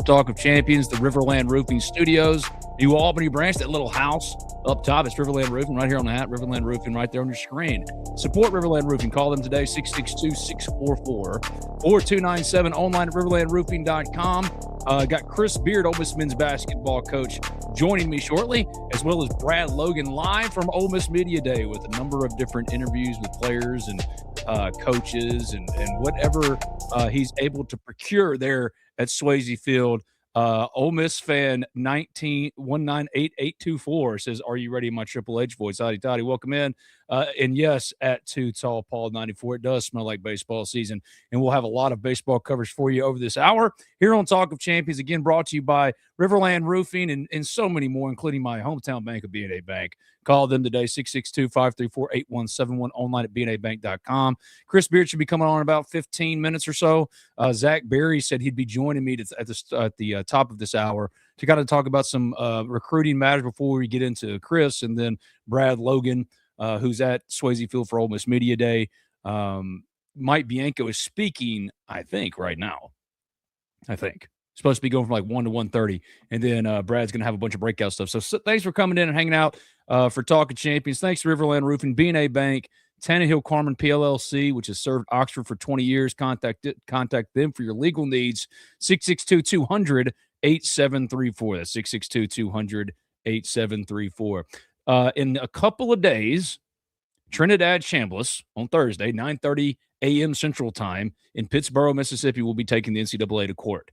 Talk of Champions, the Riverland Roofing Studios, New Albany branch, that little house up top. It's Riverland Roofing right here on the hat. Riverland Roofing right there on your screen. Support Riverland Roofing. Call them today, 662-644-4297, online at riverlandroofing.com. Got Chris Beard, Ole Miss men's basketball coach, joining me shortly, as well as Brad Logan, live from Ole Miss Media Day with a number of different interviews with players and coaches and whatever he's able to procure there at Swayze Field. Ole Miss fan 1919884 says, "Are you ready?" In my Triple H voice. Howdy, Toddy. Welcome in. And yes, at Too Tall Paul 94, it does smell like baseball season, and we'll have a lot of baseball coverage for you over this hour here on Talk of Champions. Again, brought to you by Riverland Roofing and so many more, including my hometown bank of B&A Bank. Call them today, 662-534-8171, online at bnabank.com. Chris Beard should be coming on in about 15 minutes or so. Zach Berry said he'd be joining me at the top of this hour to kind of talk about some recruiting matters before we get into Chris, and then Brad Logan, who's at Swayze Field for Ole Miss Media Day. Mike Bianco is speaking, I think, right now. Supposed to be going from like 1 to 1:30, and then Brad's going to have a bunch of breakout stuff. So thanks for coming in and hanging out for Talk of Champions. Thanks to Riverland Roofing, B&A Bank, Tannehill Carmen PLLC, which has served Oxford for 20 years. Contact them for your legal needs. 662-200-8734. That's 662-200-8734. In a couple of days, Trinidad Chambliss on Thursday, 9:30 a.m. Central Time in Pittsboro, Mississippi, will be taking the NCAA to court.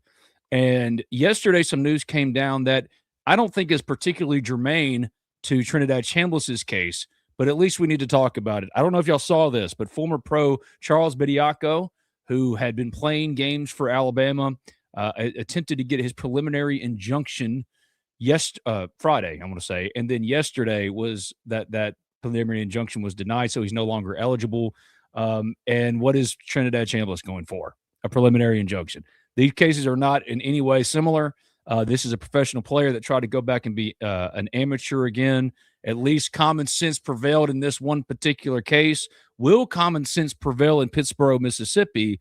And yesterday, some news came down that I don't think is particularly germane to Trinidad Chambliss's case, but at least we need to talk about it. I don't know if y'all saw this, but former pro Charles Bediako, who had been playing games for Alabama, attempted to get his preliminary injunction Friday, I'm going to say, and then yesterday was that preliminary injunction was denied, so he's no longer eligible. And what is Trinidad Chambliss going for? A preliminary injunction. These cases are not in any way similar. This is a professional player that tried to go back and be an amateur again. At least common sense prevailed in this one particular case. Will common sense prevail in Pittsboro, Mississippi?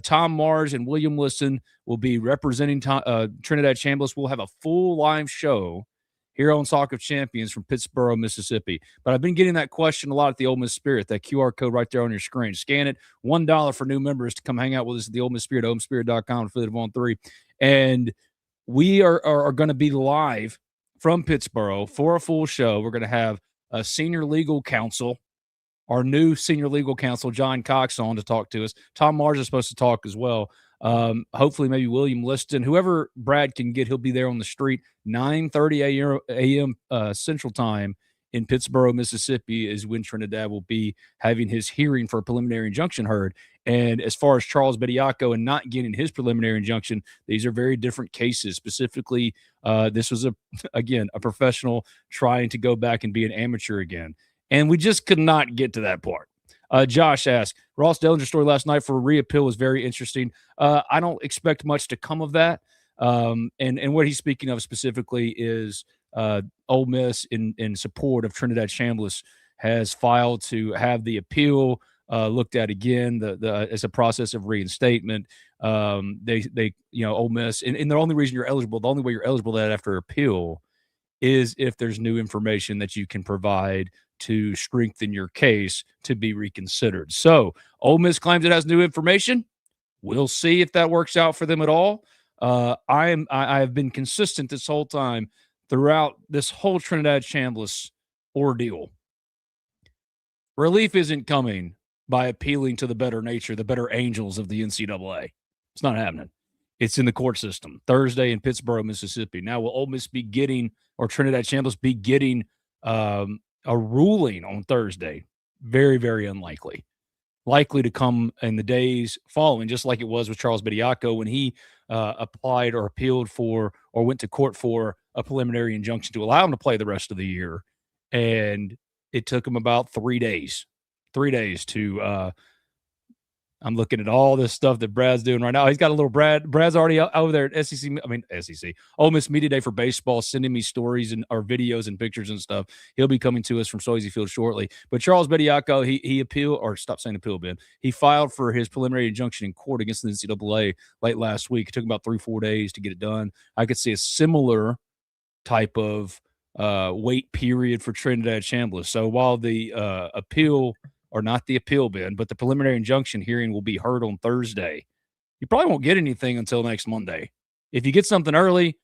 Tom Mars and William Liston will be representing Trinidad Chambliss. We'll have a full live show here on Talk of Champions from Pittsboro, Mississippi. But I've been getting that question a lot at the Ole Miss Spirit, that QR code right there on your screen. Scan it, $1 for new members to come hang out with us at the Ole Miss Spirit, olemisspirit.com, affiliate of On 3. And we are going to be live from Pittsboro for a full show. We're going to have a senior legal counsel, our new senior legal counsel, John Cox, on to talk to us. Tom Mars is supposed to talk as well. Hopefully maybe William Liston, whoever Brad can get, he'll be there on the street. 9:30 a.m. Central Time in Pittsboro, Mississippi is when Trinidad will be having his hearing for a preliminary injunction heard. And as far as Charles Bediako and not getting his preliminary injunction, these are very different cases. Specifically, this was, a professional trying to go back and be an amateur again. And we just could not get to that part. Josh asked, Ross Dellinger's story last night for a reappeal was very interesting. I don't expect much to come of that. And what he's speaking of specifically is Ole Miss in support of Trinidad Chambliss has filed to have the appeal looked at again, as a process of reinstatement. Ole Miss, and the only reason you're eligible, the only way you're eligible that after appeal is if there's new information that you can provide to strengthen your case to be reconsidered. So Ole Miss claims it has new information. We'll see if that works out for them at all. I have been consistent this whole time throughout this whole Trinidad Chambliss ordeal. Relief isn't coming by appealing to the better nature, the better angels of the NCAA. It's not happening. It's in the court system. Thursday in Pittsboro, Mississippi. Now, will Ole Miss be getting, or Trinidad Chambliss be getting a ruling on Thursday? Very, very unlikely. Likely to come in the days following, just like it was with Charles Bediako when he applied or appealed for or went to court for a preliminary injunction to allow him to play the rest of the year. And it took him about 3 days to I'm looking at all this stuff that Brad's doing right now. He's got a little Brad's already over there at SEC, Ole Miss Media Day for baseball, sending me stories and or videos and pictures and stuff. He'll be coming to us from Swayze Field shortly. But Charles Bediako, he appealed, or stop saying appeal, Ben. He filed for his preliminary injunction in court against the NCAA late last week. It took about 3-4 days to get it done. I could see a similar type of wait period for Trinidad Chambliss. So while the appeal, or not the appeal, Ben, but the preliminary injunction hearing will be heard on Thursday, you probably won't get anything until next Monday. If you get something early,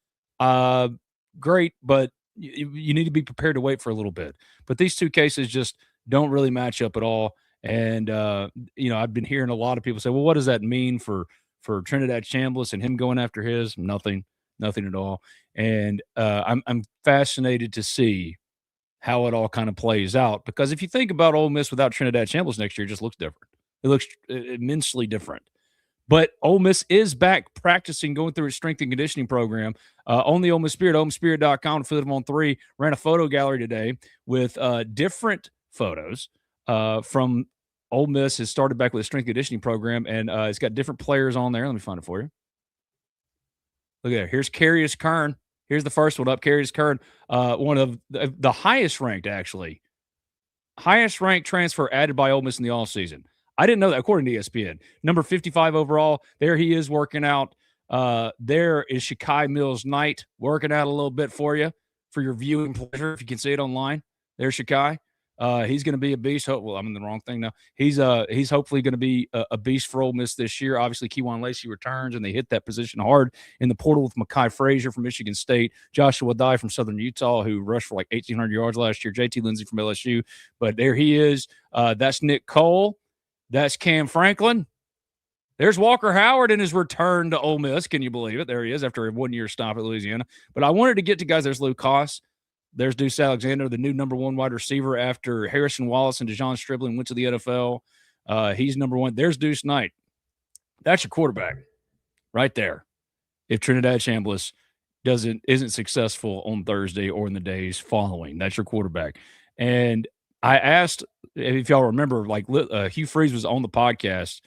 great, but you need to be prepared to wait for a little bit. But these two cases just don't really match up at all. And, I've been hearing a lot of people say, well, what does that mean for Trinidad Chambliss and him going after his? Nothing at all. And I'm fascinated to see how it all kind of plays out, because if you think about Ole Miss without Trinidad Chambliss next year, it just looks different. It looks immensely different. But Ole Miss is back practicing, going through its strength and conditioning program. On the Ole Miss Spirit, OleMissSpirit.com, Affiliate them on 3, ran a photo gallery today with different photos from Ole Miss. Has started back with a strength conditioning program, and it's got different players on there. Let me find it for you. Look at there. Here's Carius Kern. Here's the first one up. Carius Kern, one of the highest ranked, actually. Highest ranked transfer added by Ole Miss in the offseason. I didn't know that, according to ESPN. Number 55 overall. There he is working out. There is Shakai Mills-Knight working out a little bit for you, for your viewing pleasure, if you can see it online. There's Shakai. He's going to be a beast. Well, I'm in the wrong thing now. He's hopefully going to be a beast for Ole Miss this year. Obviously, Kewan Lacey returns, and they hit that position hard in the portal with Mekhi Frazier from Michigan State, Joshua Dye from Southern Utah, who rushed for like 1,800 yards last year, JT Lindsey from LSU. But there he is. That's Nick Cole. That's Cam Franklin. There's Walker Howard in his return to Ole Miss. Can you believe it? There he is after a 1-year stop at Louisiana. But I wanted to get to guys. There's Luke Koss. There's Deuce Alexander, the new number 1 wide receiver after Harrison Wallace and Dejon Stribling went to the NFL. He's number 1. There's Deuce Knight. That's your quarterback right there. If Trinidad Chambliss isn't successful on Thursday or in the days following, that's your quarterback. And I asked, if y'all remember, like Hugh Freeze was on the podcast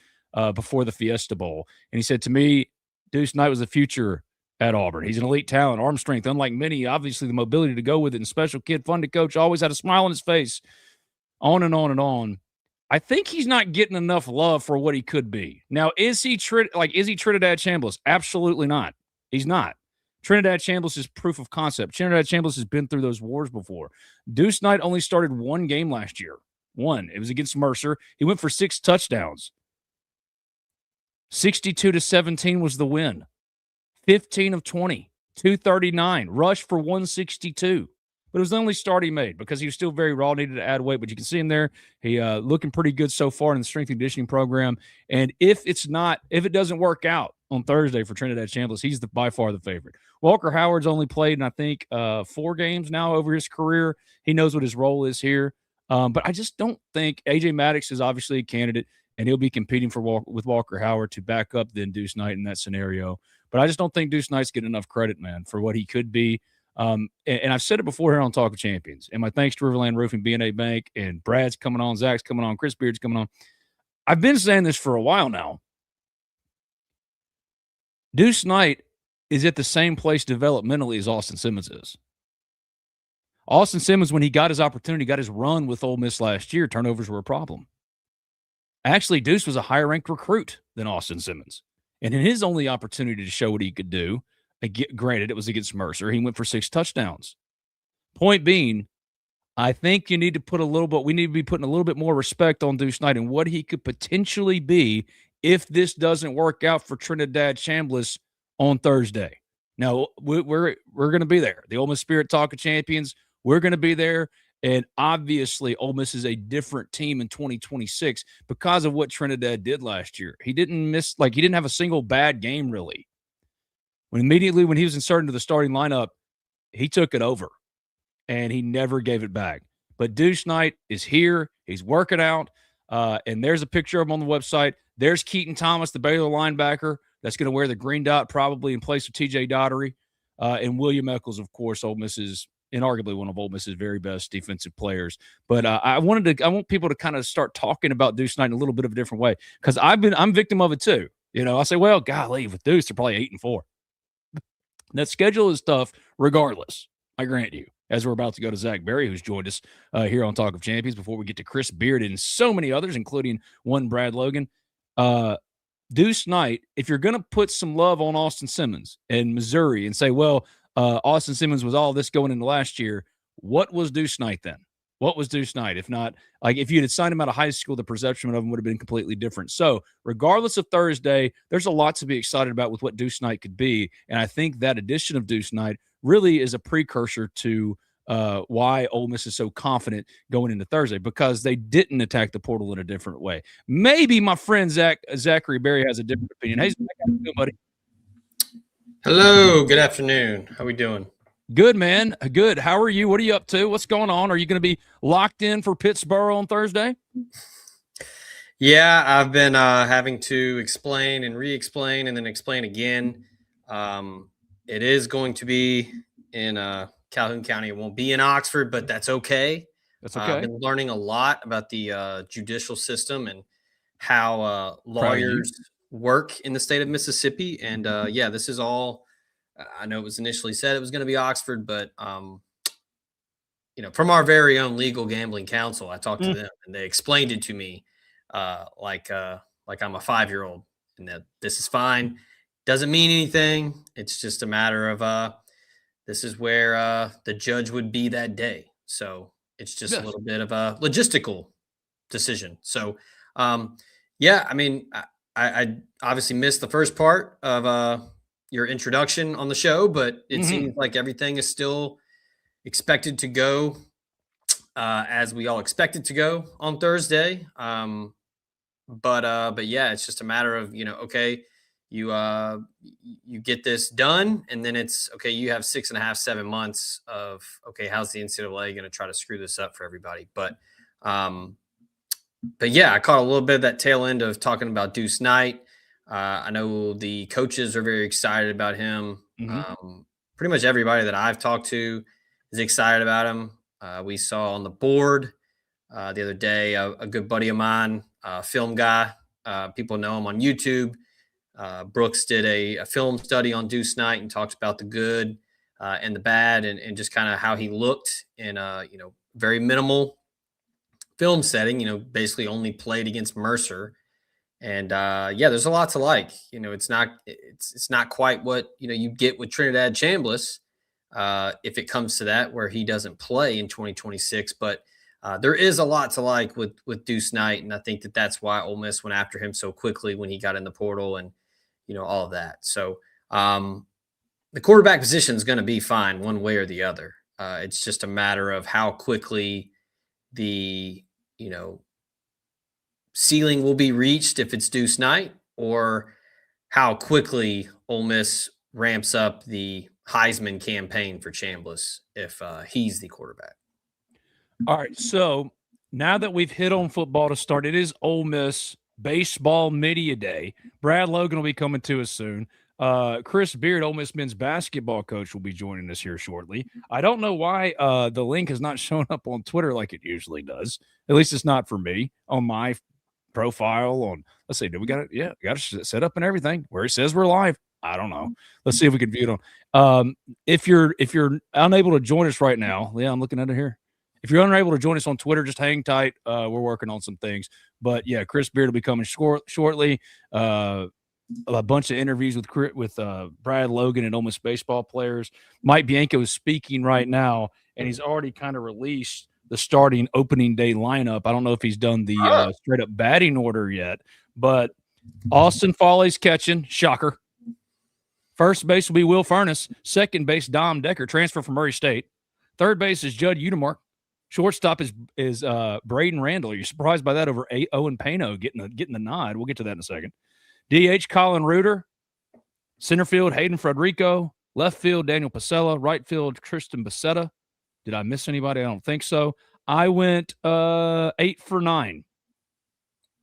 before the Fiesta Bowl, and he said to me, Deuce Knight was the future at Auburn. He's an elite talent, arm strength, unlike many, obviously the mobility to go with it, and special kid, fun to coach, always had a smile on his face, on and on and on. I think he's not getting enough love for what he could be. Now, is he Trinidad Chambliss? Absolutely not. He's not. Trinidad Chambliss is proof of concept. Trinidad Chambliss has been through those wars before. Deuce Knight only started 1 game last year. 1. It was against Mercer. He went for 6 touchdowns. 62-17 was the win. 15 of 20, 239, rushed for 162. But it was the only start he made because he was still very raw, needed to add weight. But you can see him there. He looking pretty good so far in the strength and conditioning program. And if it doesn't work out on Thursday for Trinidad Chambliss, he's by far the favorite. Walker Howard's only played in, I think, 4 games now over his career. He knows what his role is here. But I just don't think A.J. Maddox is obviously a candidate, and he'll be competing with Walker Howard to back up then Deuce Knight in that scenario. But I just don't think Deuce Knight's getting enough credit, man, for what he could be. And I've said it before here on Talk of Champions. And my thanks to Riverland Roofing, B&A Bank, and Brad's coming on, Zach's coming on, Chris Beard's coming on. I've been saying this for a while now. Deuce Knight is at the same place developmentally as Austin Simmons is. Austin Simmons, when he got his opportunity, got his run with Ole Miss last year, turnovers were a problem. Actually, Deuce was a higher-ranked recruit than Austin Simmons. And in his only opportunity to show what he could do, granted, it was against Mercer, he went for 6 touchdowns. Point being, I think we need to be putting a little bit more respect on Deuce Knight and what he could potentially be if this doesn't work out for Trinidad Chambliss on Thursday. Now, we're going to be there. The Ole Miss Spirit Talk of Champions, we're going to be there. And obviously, Ole Miss is a different team in 2026 because of what Trinidad did last year. He didn't have a single bad game, really. When he was inserted into the starting lineup, he took it over, and he never gave it back. But Deuce Knight is here. He's working out, and there's a picture of him on the website. There's Keaton Thomas, the Baylor linebacker, that's going to wear the green dot probably in place of T.J. Daugherty, and William Eccles, of course, Ole Miss's inarguably one of Ole Miss's very best defensive players. But I want people to kind of start talking about Deuce Knight in a little bit of a different way, because I'm victim of it too. I say, well, golly, with Deuce, they're probably 8-4. That schedule is tough regardless, I grant you, as we're about to go to Zach Berry, who's joined us here on Talk of Champions, before we get to Chris Beard and so many others, including one Brad Logan. Deuce Knight, if you're going to put some love on Austin Simmons in Missouri and say, well, Austin Simmons was all this going into last year, what was Deuce Knight then? What was Deuce Knight? If not, like if you had signed him out of high school, the perception of him would have been completely different. So regardless of Thursday, there's a lot to be excited about with what Deuce Knight could be. And I think that addition of Deuce Knight really is a precursor to why Ole Miss is so confident going into Thursday, because they didn't attack the portal in a different way. Maybe my friend Zachary Berry has a different opinion. Hey, Zach, how you doing, buddy? Hello, good afternoon. How we doing? Good, man. Good. How are you? What are you up to? What's going on? Are you going to be locked in for Pittsburgh on Thursday? Yeah, I've been having to explain and re-explain and then explain again. It is going to be in Calhoun County. It won't be in Oxford, but that's okay. That's okay. I've been learning a lot about the judicial system and how lawyers work in the state of Mississippi. And yeah, this is all. I know it was initially said it was going to be Oxford, but from our very own legal gambling counsel, I talked to them and they explained it to me like I'm a 5-year-old, and that this is fine. Doesn't mean anything. It's just a matter of this is where the judge would be that day. So it's just a little bit of a logistical decision. So yeah, I mean, I obviously missed the first part of your introduction on the show, but it seems like everything is still expected to go as we all expected to go on Thursday. But yeah, it's just a matter of, okay, you get this done, and then it's okay. You have 6.5, 7 months of, okay, how's the NCAA going to try to screw this up for everybody? But yeah, I caught a little bit of that tail end of talking about Deuce Knight. I know the coaches are very excited about him. Pretty much everybody that I've talked to is excited about him. We saw on the board the other day a good buddy of mine, film guy. People know him on YouTube. Brooks did a film study on Deuce Knight and talked about the good and the bad, and just kind of how he looked in a very minimal film setting. Basically only played against Mercer. And yeah, there's a lot to like. It's not quite what you get with Trinidad Chambliss if it comes to that, where he doesn't play in 2026. But there is a lot to like with Deuce Knight, and I think that's why Ole Miss went after him so quickly when he got in the portal, and all of that. So the quarterback position is going to be fine one way or the other. It's just a matter of how quickly the ceiling will be reached if it's Deuce Knight, or how quickly Ole Miss ramps up the Heisman campaign for Chambliss if he's the quarterback. All right, so now that we've hit on football to start, it is Ole Miss Baseball Media Day. Brad Logan will be coming to us soon. Chris Beard, Ole Miss men's basketball coach, will be joining us here shortly. I don't know why the link has not shown up on Twitter like it usually does. At least it's not for me on my profile. Let's see, do we got it? Yeah, got it set up and everything where it says we're live. I don't know. Let's see if we can view it on. If you're unable to join us right now, yeah, I'm looking at it here. If you're unable to join us on Twitter, just hang tight. We're working on some things. But yeah, Chris Beard will be coming shortly. A bunch of interviews with Brad Logan and Ole Miss baseball players. Mike Bianco is speaking right now, and he's already kind of released the starting opening day lineup. I don't know if he's done the straight up batting order yet, but Austin Foley's catching. Shocker. First base will be Will Furness. Second base, Dom Decker, transfer from Murray State. Third base is Judd Udemark. Shortstop is Braden Randall. You're surprised by that over Owen Pano getting the nod. We'll get to that in a second. DH Colin Reuter. Center field Hayden Frederico. Left field Daniel Pasella. Right field Tristan Becerra. Did I miss anybody? I don't think so. I went 8 for 9.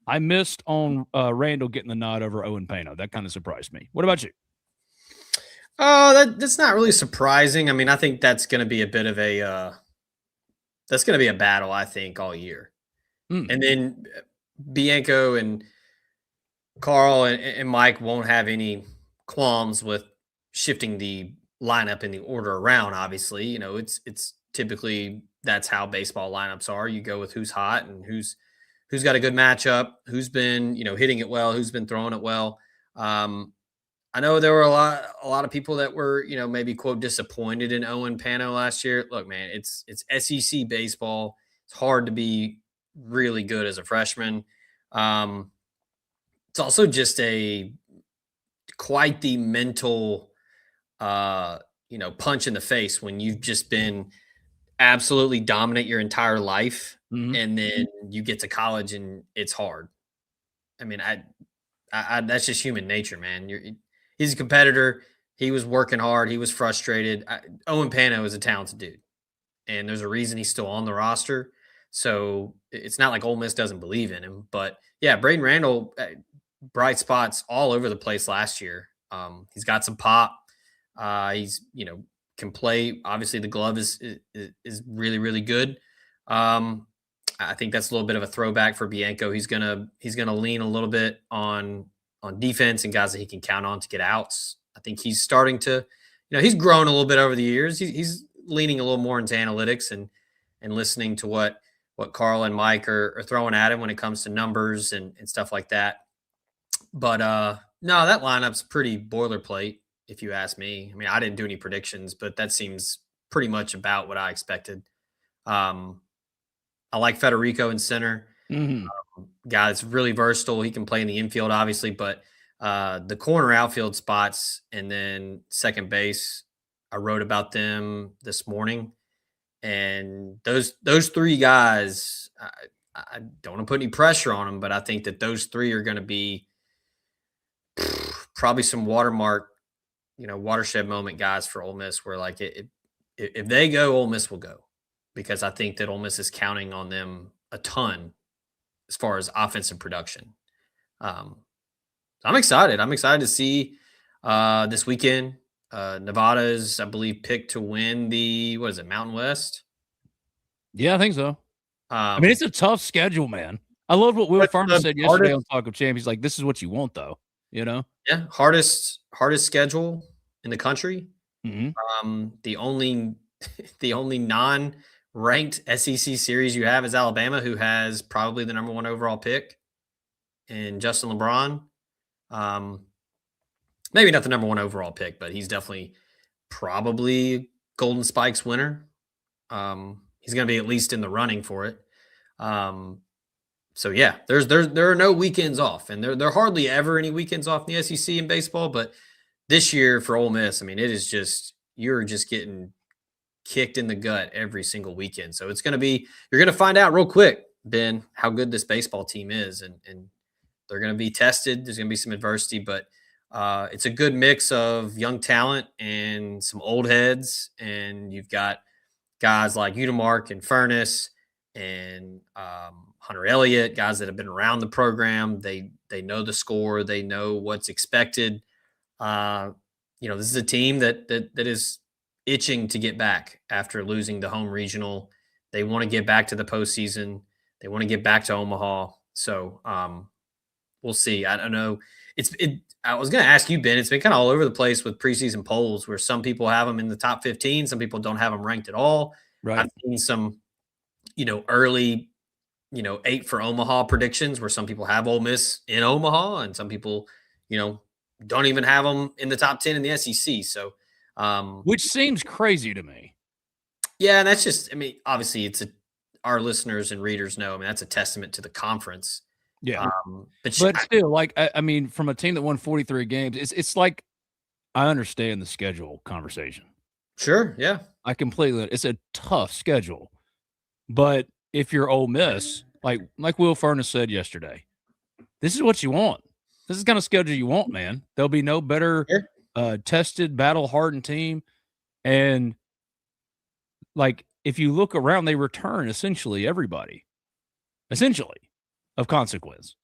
I missed on Randall getting the nod over Owen Pano. That kind of surprised me. What about you? Oh, that's not really surprising. I mean, I think that's going to be a bit of that's going to be a battle, I think, all year. Mm, And then Bianco and Carl and Mike won't have any qualms with shifting the lineup in the order around. Obviously, it's typically that's how baseball lineups are. You go with who's hot and who's got a good matchup, who's been hitting it well, who's been throwing it well. Um, I know there were a lot of people that were maybe quote disappointed in Owen Pano last year. Look, man, it's SEC baseball. It's hard to be really good as a freshman. Um, it's also just a quite the mental punch in the face when you've just been absolutely dominant your entire life mhm. and then you get to college and it's hard. I mean, I that's just human nature, man. He's a competitor. He was working hard. He was frustrated. Owen Pano is a talented dude, and there's a reason he's still on the roster. So it's not like Ole Miss doesn't believe in him. But yeah, Braden Randall, bright spots all over the place last year. He's got some pop. He's can play. Obviously, the glove is really really good. I think that's a little bit of a throwback for Bianco. He's gonna lean a little bit on defense and guys that he can count on to get outs. I think he's starting to, he's grown a little bit over the years. He's leaning a little more into analytics and listening to what Carl and Mike are throwing at him when it comes to numbers and stuff like that. But no, that lineup's pretty boilerplate, if you ask me. I mean, I didn't do any predictions, but that seems pretty much about what I expected. Um, I like Federico in center. Mhm. Guy that's really versatile. He can play in the infield, obviously, but the corner outfield spots and then second base, I wrote about them this morning, and those three guys, I don't want to put any pressure on them, but I think that those three are going to be probably some watershed moment guys for Ole Miss, where like if they go, Ole Miss will go, because I think that Ole Miss is counting on them a ton as far as offensive production. Um, I'm excited. I'm excited to see this weekend. Nevada is, I believe, picked to win the what is it, Mountain West. Yeah, I think so. I mean, Um, it's a tough schedule, man. I love what Will what's Furnace the said yesterday hardest? on Talk of Champs. He's like, "This is what you want, though." You know? Yeah, hardest schedule in the country. Mhm. The only the only non-ranked SEC series you have is Alabama, who has probably the number one overall pick in Justin LeBron. Um, Maybe not the number one overall pick, but he's definitely probably Golden Spikes winner. He's going to be at least in the running for it. Um, so yeah, there are no weekends off, and there hardly ever any weekends off in the SEC in baseball. But this year for Ole Miss, I mean, it is just you're just getting kicked in the gut every single weekend. So it's going to be you're going to find out real quick, Ben, how good this baseball team is, and they're going to be tested. There's going to be some adversity, but it's a good mix of young talent and some old heads. And you've got guys like Udemark and Furness and Hunter Elliott, guys that have been around the program. They know the score. They know what's expected. Uh, this is a team that is itching to get back after losing the home regional. They want to get back to the postseason. They want to get back to Omaha. So we'll see. I don't know. I was going to ask you, Ben. It's been kind of all over the place with preseason polls, where some people have them in the top 15, some people don't have them ranked at all. Right. I've seen some, early, 8 for Omaha predictions where some people have Ole Miss in Omaha, and some people, don't even have them in the top 10 in the SEC. So, Which seems crazy to me. yeah, and that's just. I mean, obviously, our listeners and readers know. I mean, that's a testament to the conference. Yeah. But But still, like, I mean, from a team that won 43 games, it's like I understand the schedule conversation. sure, yeah, I completely it's a tough schedule. But if you're Ole Miss, like Will Furnace said yesterday, this is what you want. This is the kind of schedule you want, man. There'll be no better sure. tested, battle hardened team. And like if you look around, they return essentially everybody, essentially, of consequence.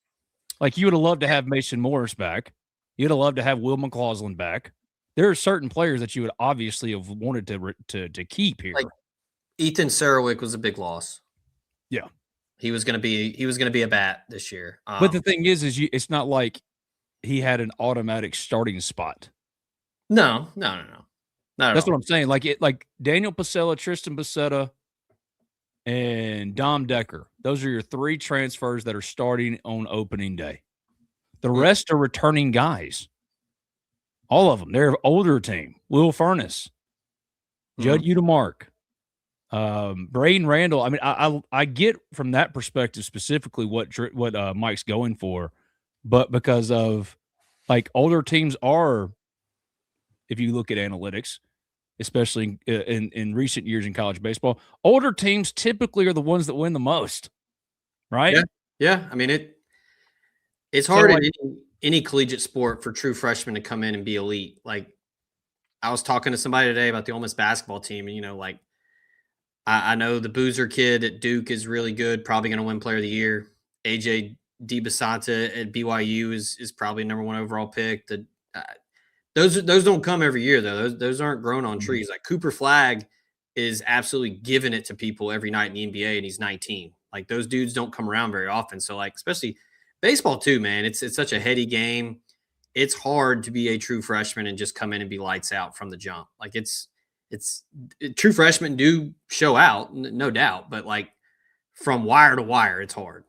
Like you would have loved to have Mason Morris back. You'd have loved to have Will McCausland back. there are certain players that you would obviously have wanted to keep here. Like Ethan Sarwick was a big loss. Yeah. He was going to be a bat this year. But the thing is it's not like he had an automatic starting spot. No. That's what I'm saying. Like Daniel Pasella, Tristan Bassetta, and Dom Decker. Those are your 3 transfers that are starting on opening day. The rest are returning guys. All of them. They're an older team. Will Furness, Judd Udemark, Braden Randall. I mean, I get from that perspective specifically what Mike's going for, but because of like older teams are, if you look at analytics, especially in recent years in college baseball, older teams typically are the ones that win the most, right? Yeah. I mean, it's hard in any collegiate sport for true freshmen to come in and be elite. Like I was talking to somebody today about the Ole Miss basketball team, and like I know the Boozer kid at Duke is really good, probably going to win Player of the Year. AJ DeBasanta at BYU is probably number 1 overall pick. Those don't come every year though. Those aren't grown on trees. Like Cooper Flagg is absolutely giving it to people every night in the NBA, and he's 19. Like those dudes don't come around very often. So like especially baseball too, man. It's such a heady game. It's hard to be a true freshman and just come in and be lights out from the jump. Like it's true freshmen do show out, no doubt, but like from wire to wire, it's hard.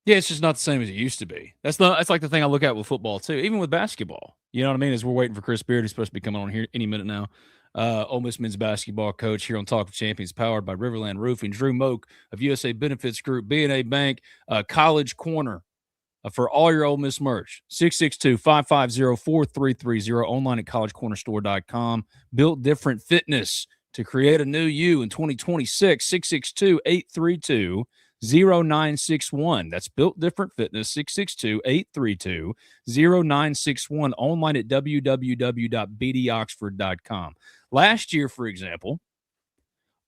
Yeah, it's just not the same as it used to be. That's like the thing I look at with football too, even with basketball. You know what I mean? As we're waiting for Chris Beard, who's supposed to be coming on here any minute now. Ole Miss men's basketball coach here on Talk of Champions, powered by Riverland Roofing. Drew Moak of USA Benefits Group, B&A Bank, College Corner for all your Ole Miss merch. 662-550-4330, online at collegecornerstore.com. Built Different Fitness to create a new you in 2026. 662-832-0961. That's Built Different Fitness, 662-832-0961, online at www.bdoxford.com. Last year, for example,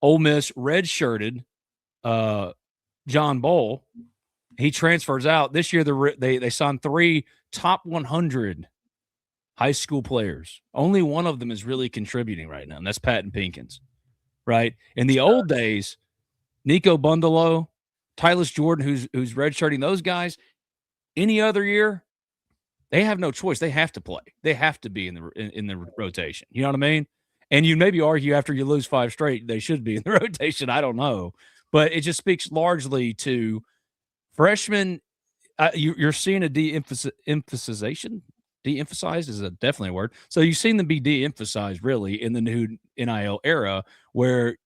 Ole Miss redshirted John Bowl. He transfers out. This year, they signed 3 top 100 high school players. Only one of them is really contributing right now, and that's Patton Pinkins, right? In the old days, Nico Bundalo, Tyler Jordan, who's redshirting, those guys, any other year, they have no choice. They have to play. They have to be in the rotation. You know what I mean? And you maybe argue after you lose 5 straight, they should be in the rotation. I don't know. But it just speaks largely to freshmen. You're seeing a de-emphasization. De-emphasized is definitely a word. So you've seen them be de-emphasized really in the new NIL era where,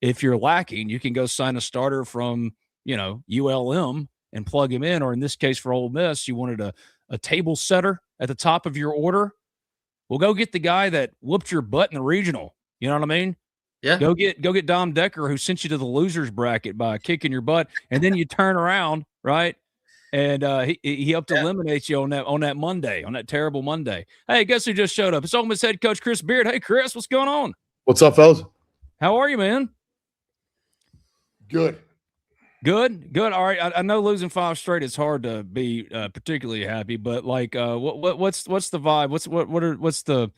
if you're lacking, you can go sign a starter from, ULM and plug him in. Or in this case for Ole Miss, you wanted a table setter at the top of your order. Well, go get the guy that whooped your butt in the regional. You know what I mean? Yeah. Go get Dom Decker, who sent you to the losers bracket by kicking your butt, and then you turn around, right? And he helped eliminate you on that Monday, on that terrible Monday. Hey, guess who just showed up? It's Ole Miss head coach Chris Beard. Hey, Chris, what's going on? What's up, fellas? How are you, man? Good. All right. I know losing 5 straight is hard to be particularly happy, but like, what's the vibe? What's the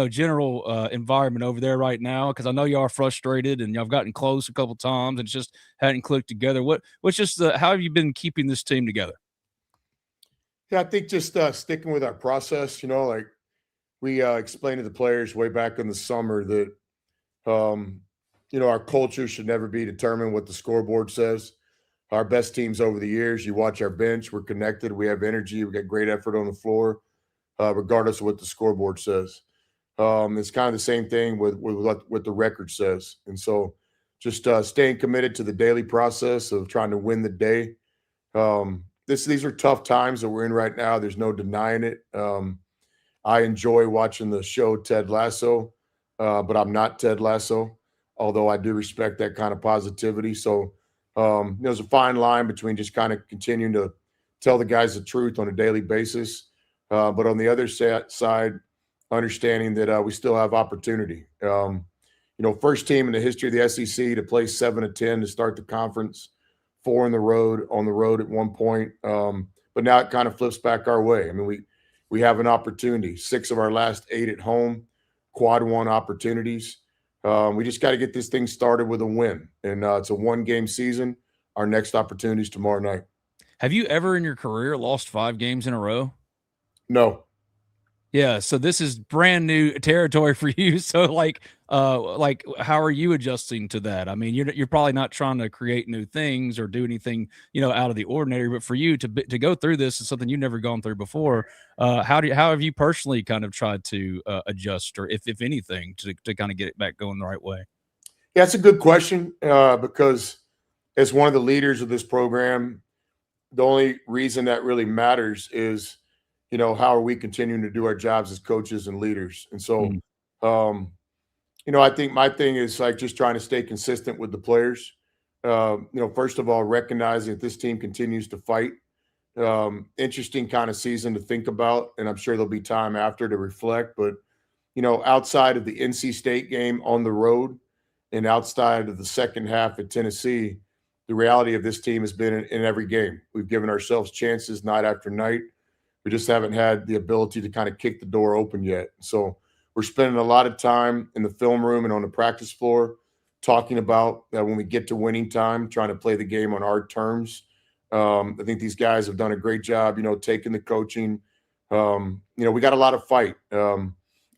general environment over there right now? Because I know y'all are frustrated and y'all have gotten close a couple times and it just hadn't clicked together. What's just how have you been keeping this team together? Yeah, I think just sticking with our process. Like we explained to the players way back in the summer that our culture should never be determined what the scoreboard says. Our best teams over the years, you watch our bench, we're connected, we have energy, we got great effort on the floor, regardless of what the scoreboard says. It's kind of the same thing with what the record says. And so just staying committed to the daily process of trying to win the day. These are tough times that we're in right now. There's no denying it. I enjoy watching the show Ted Lasso, but I'm not Ted Lasso, although I do respect that kind of positivity. So there's a fine line between just kind of continuing to tell the guys the truth on a daily basis. But on the other side, understanding that we still have opportunity. First team in the history of the SEC to play 7-10 to start the conference, 4 on the road at one point. But now it kind of flips back our way. I mean, we have an opportunity. 6 of our last 8 at home, quad one opportunities. We just got to get this thing started with a win. And it's a 1-game season. Our next opportunity is tomorrow night. Have you ever in your career lost 5 games in a row? No. Yeah, so this is brand new territory for you. So like how are you adjusting to that? I mean, you're probably not trying to create new things or do anything, out of the ordinary, but for you to go through this is something you've never gone through before. How have you personally kind of tried to adjust, or if anything, to kind of get it back going the right way? Yeah, it's a good question because as one of the leaders of this program, the only reason that really matters is, how are we continuing to do our jobs as coaches and leaders? And so, I think my thing is like just trying to stay consistent with the players. First of all, recognizing that this team continues to fight. Interesting kind of season to think about, and I'm sure there'll be time after to reflect. But, outside of the NC State game on the road and outside of the second half at Tennessee, the reality of this team has been in every game. We've given ourselves chances night after night. We just haven't had the ability to kind of kick the door open yet. So we're spending a lot of time in the film room and on the practice floor talking about that when we get to winning time, trying to play the game on our terms. I think these guys have done a great job, taking the coaching. We got a lot of fight.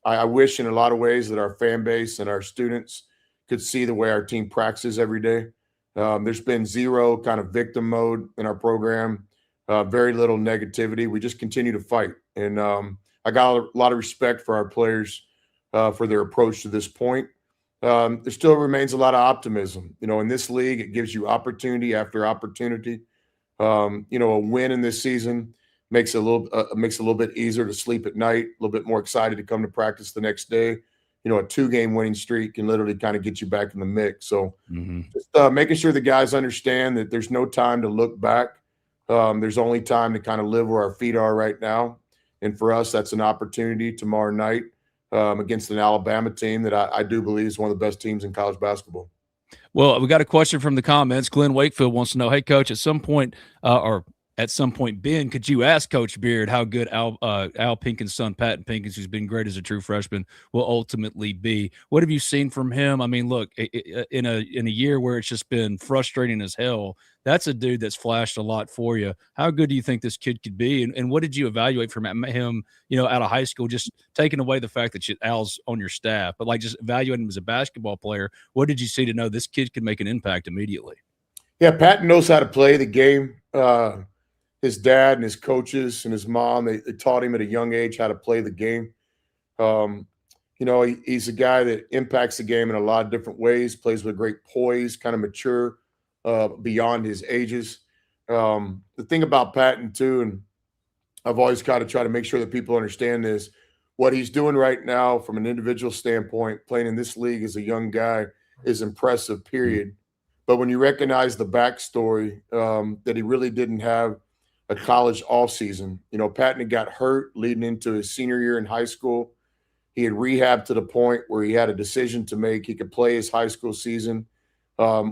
I wish in a lot of ways that our fan base and our students could see the way our team practices every day. There's been zero kind of victim mode in our program. Very little negativity. We just continue to fight. And I got a lot of respect for our players for their approach to this point. There still remains a lot of optimism. In this league, it gives you opportunity after opportunity. A win in this season makes it a little bit easier to sleep at night, a little bit more excited to come to practice the next day. A 2-game winning streak can literally kind of get you back in the mix. So just making sure the guys understand that there's no time to look back. There's only time to kind of live where our feet are right now. And for us, that's an opportunity tomorrow night against an Alabama team that I do believe is one of the best teams in college basketball. Well, we got a question from the comments. Glenn Wakefield wants to know, hey, Coach, at some point, Ben, could you ask Coach Beard how good Al Pinken's son, Patton Pinkins, who's been great as a true freshman, will ultimately be? What have you seen from him? I mean, look, in a year where it's just been frustrating as hell, that's a dude that's flashed a lot for you. How good do you think this kid could be? And what did you evaluate from him, out of high school, just taking away the fact that Al's on your staff, but like just evaluating him as a basketball player? What did you see to know this kid could make an impact immediately? Yeah, Patton knows how to play the game. His dad and his coaches and his mom, they taught him at a young age how to play the game. He's a guy that impacts the game in a lot of different ways, plays with great poise, kind of mature beyond his ages. The thing about Patton, too, and I've always got to try to make sure that people understand this, what he's doing right now from an individual standpoint, playing in this league as a young guy, is impressive, period. But when you recognize the backstory that he really didn't have a college offseason. Patton had got hurt leading into his senior year in high school. He had rehabbed to the point where he had a decision to make. He could play his high school season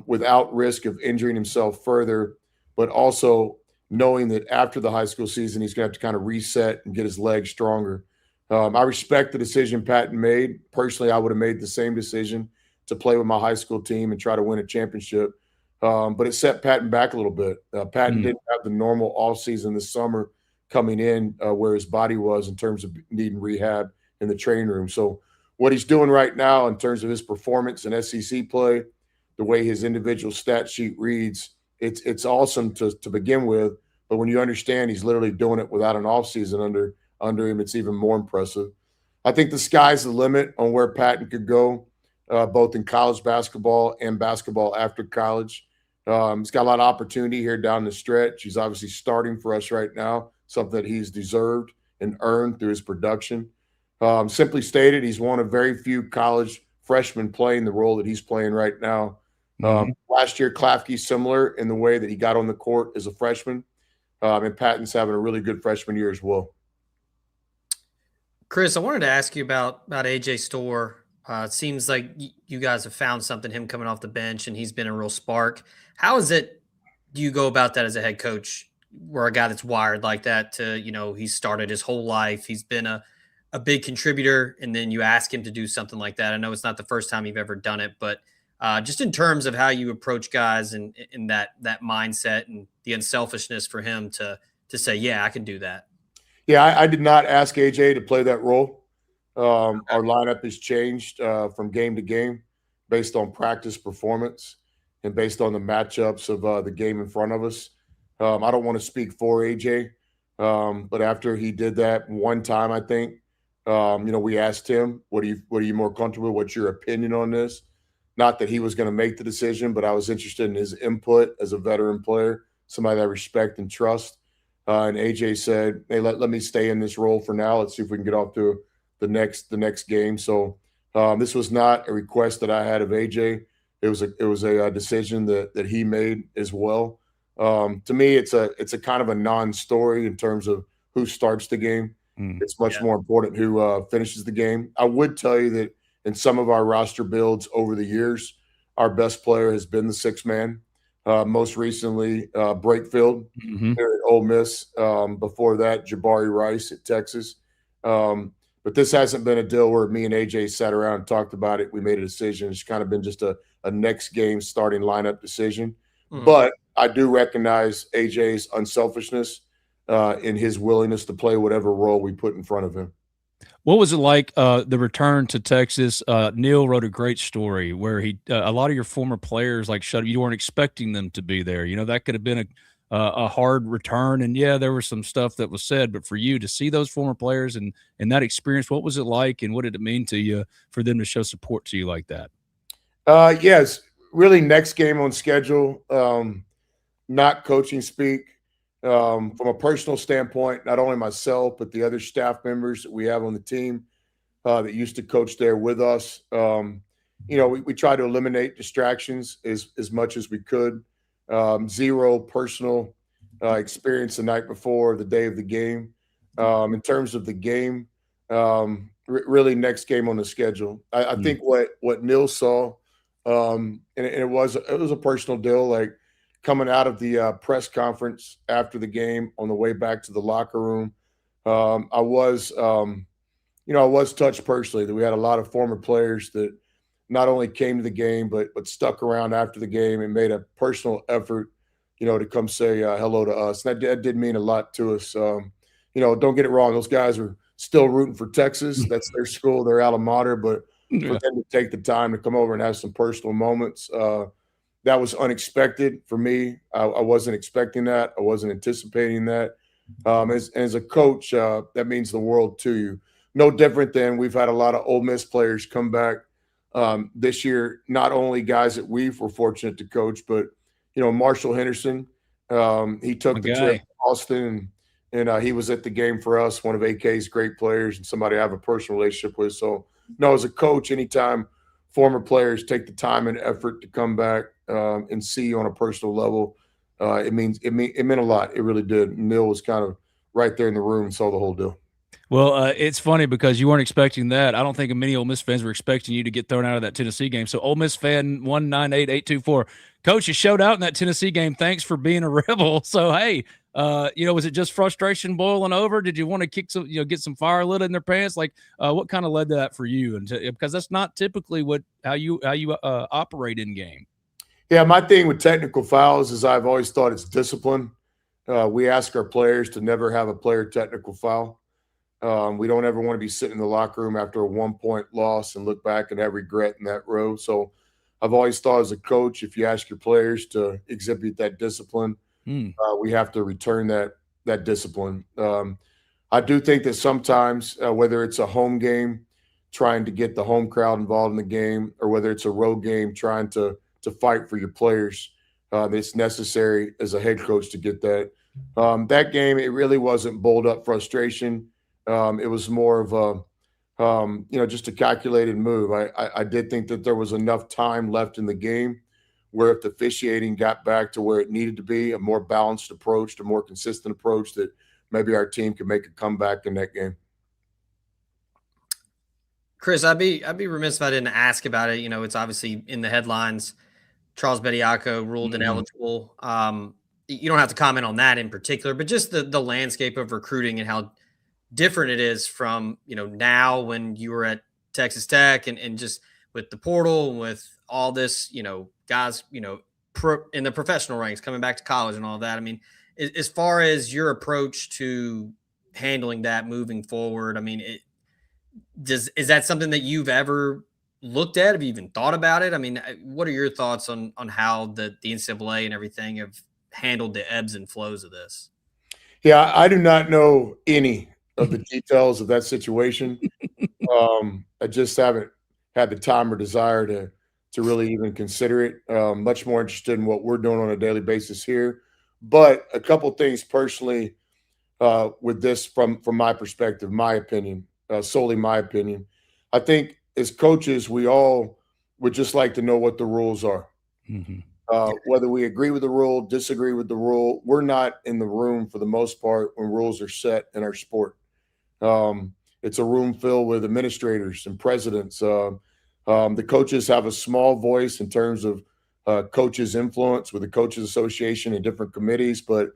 without risk of injuring himself further, but also knowing that after the high school season, he's going to have to kind of reset and get his legs stronger. I respect the decision Patton made. Personally, I would have made the same decision to play with my high school team and try to win a championship. But it set Patton back a little bit. Patton didn't have the normal offseason this summer coming in where his body was in terms of needing rehab in the training room. So what he's doing right now in terms of his performance in SEC play, the way his individual stat sheet reads, it's awesome to begin with. But when you understand he's literally doing it without an offseason under him, it's even more impressive. I think the sky's the limit on where Patton could go, both in college basketball and basketball after college. He's got a lot of opportunity here down the stretch. He's obviously starting for us right now, something that he's deserved and earned through his production. Simply stated, he's one of very few college freshmen playing the role that he's playing right now. Last year, Klafke similar in the way that he got on the court as a freshman. And Patton's having a really good freshman year as well. Chris, I wanted to ask you about AJ Storr. It seems like you guys have found something, him coming off the bench, and he's been a real spark. How do you go about that as a head coach, we're a guy that's wired like that to, he's started his whole life. He's been a big contributor. And then you ask him to do something like that. I know it's not the first time you've ever done it, but just in terms of how you approach guys and in that mindset and the unselfishness for him to say, yeah, I can do that. Yeah, I did not ask AJ to play that role. Our lineup has changed from game to game based on practice performance and based on the matchups of the game in front of us. I don't want to speak for AJ, but after he did that one time, I think, we asked him, what are you more comfortable with? What's your opinion on this? Not that he was going to make the decision, but I was interested in his input as a veteran player, somebody that I respect and trust. And AJ said, "Hey, let me stay in this role for now. Let's see if we can get off to the next game." So this was not a request that I had of AJ. It was a decision that he made as well. To me, it's a kind of a non-story in terms of who starts the game. It's much more important who finishes the game. I would tell you that in some of our roster builds over the years, our best player has been the sixth man. Most recently, Brakefield here at Ole Miss. Before that, Jabari Rice at Texas. But this hasn't been a deal where me and AJ sat around and talked about it. We made a decision. It's kind of been just a next game starting lineup decision. But I do recognize AJ's unselfishness in his willingness to play whatever role we put in front of him. What was it like the return to Texas? Neil wrote a great story where a lot of your former players you weren't expecting them to be there. That could have been a hard return, and there was some stuff that was said. But for you to see those former players and that experience, what was it like, and what did it mean to you for them to show support to you like that? Yes, really next game on schedule. Not coaching speak. From a personal standpoint, not only myself, but the other staff members that we have on the team that used to coach there with us, we try to eliminate distractions as much as we could. Zero personal experience the night before, the day of the game. In terms of the game, really next game on the schedule. I think what Neil saw, and it was a personal deal, like coming out of the press conference after the game on the way back to the locker room. I was touched personally that we had a lot of former players that not only came to the game, but stuck around after the game and made a personal effort, to come say hello to us. And that did mean a lot to us. Don't get it wrong. Those guys are still rooting for Texas. That's their school, their alma mater. But for them to take the time to come over and have some personal moments, that was unexpected for me. I wasn't expecting that. I wasn't anticipating that. As a coach, that means the world to you. No different than we've had a lot of Ole Miss players come back this year. Not only guys that we were fortunate to coach, but Marshall Henderson. He took the trip to Austin, and he was at the game for us. One of AK's great players and somebody I have a personal relationship with. So, as a coach, anytime former players take the time and effort to come back and see you on a personal level, it meant a lot. It really did. Neil was kind of right there in the room and saw the whole deal. Well, it's funny because you weren't expecting that. I don't think many Ole Miss fans were expecting you to get thrown out of that Tennessee game. So Ole Miss fan 198-824, Coach, you showed out in that Tennessee game. Thanks for being a rebel. So hey, was it just frustration boiling over? Did you want to kick some, get some fire lit in their pants? Like, what kind of led to that for you? And because that's not typically how you operate in game. Yeah, my thing with technical fouls is I've always thought it's discipline. We ask our players to never have a player technical foul. We don't ever want to be sitting in the locker room after a 1-point loss and look back and have regret in that row. So I've always thought as a coach, if you ask your players to exhibit that discipline, we have to return that discipline. I do think that sometimes, whether it's a home game, trying to get the home crowd involved in the game, or whether it's a road game, trying to fight for your players, it's necessary as a head coach to get that. That game, it really wasn't bowled up frustration. It was more of just a calculated move. I did think that there was enough time left in the game where if the officiating got back to where it needed to be, a more balanced approach, a more consistent approach, that maybe our team could make a comeback in that game. Chris, I'd be remiss if I didn't ask about it. It's obviously in the headlines. Charles Bediako ruled ineligible. you don't have to comment on that in particular, but just the landscape of recruiting and how different it is from, now when you were at Texas Tech and just with the portal and with all this, guys, in the professional ranks coming back to college and all that. I mean, as far as your approach to handling that moving forward, I mean, is that something that you've ever looked at? Have you even thought about it? I mean, what are your thoughts on how the NCAA and everything have handled the ebbs and flows of this? Yeah, I do not know any of the details of that situation. I just haven't had the time or desire to really even consider it. Much more interested in what we're doing on a daily basis here. But a couple things personally with this from my perspective, my opinion, solely my opinion. I think as coaches, we all would just like to know what the rules are. Mm-hmm. Whether we agree with the rule, disagree with the rule, we're not in the room for the most part when rules are set in our sport. It's a room filled with administrators and presidents. The coaches have a small voice in terms of coaches' influence with the Coaches Association and different committees. But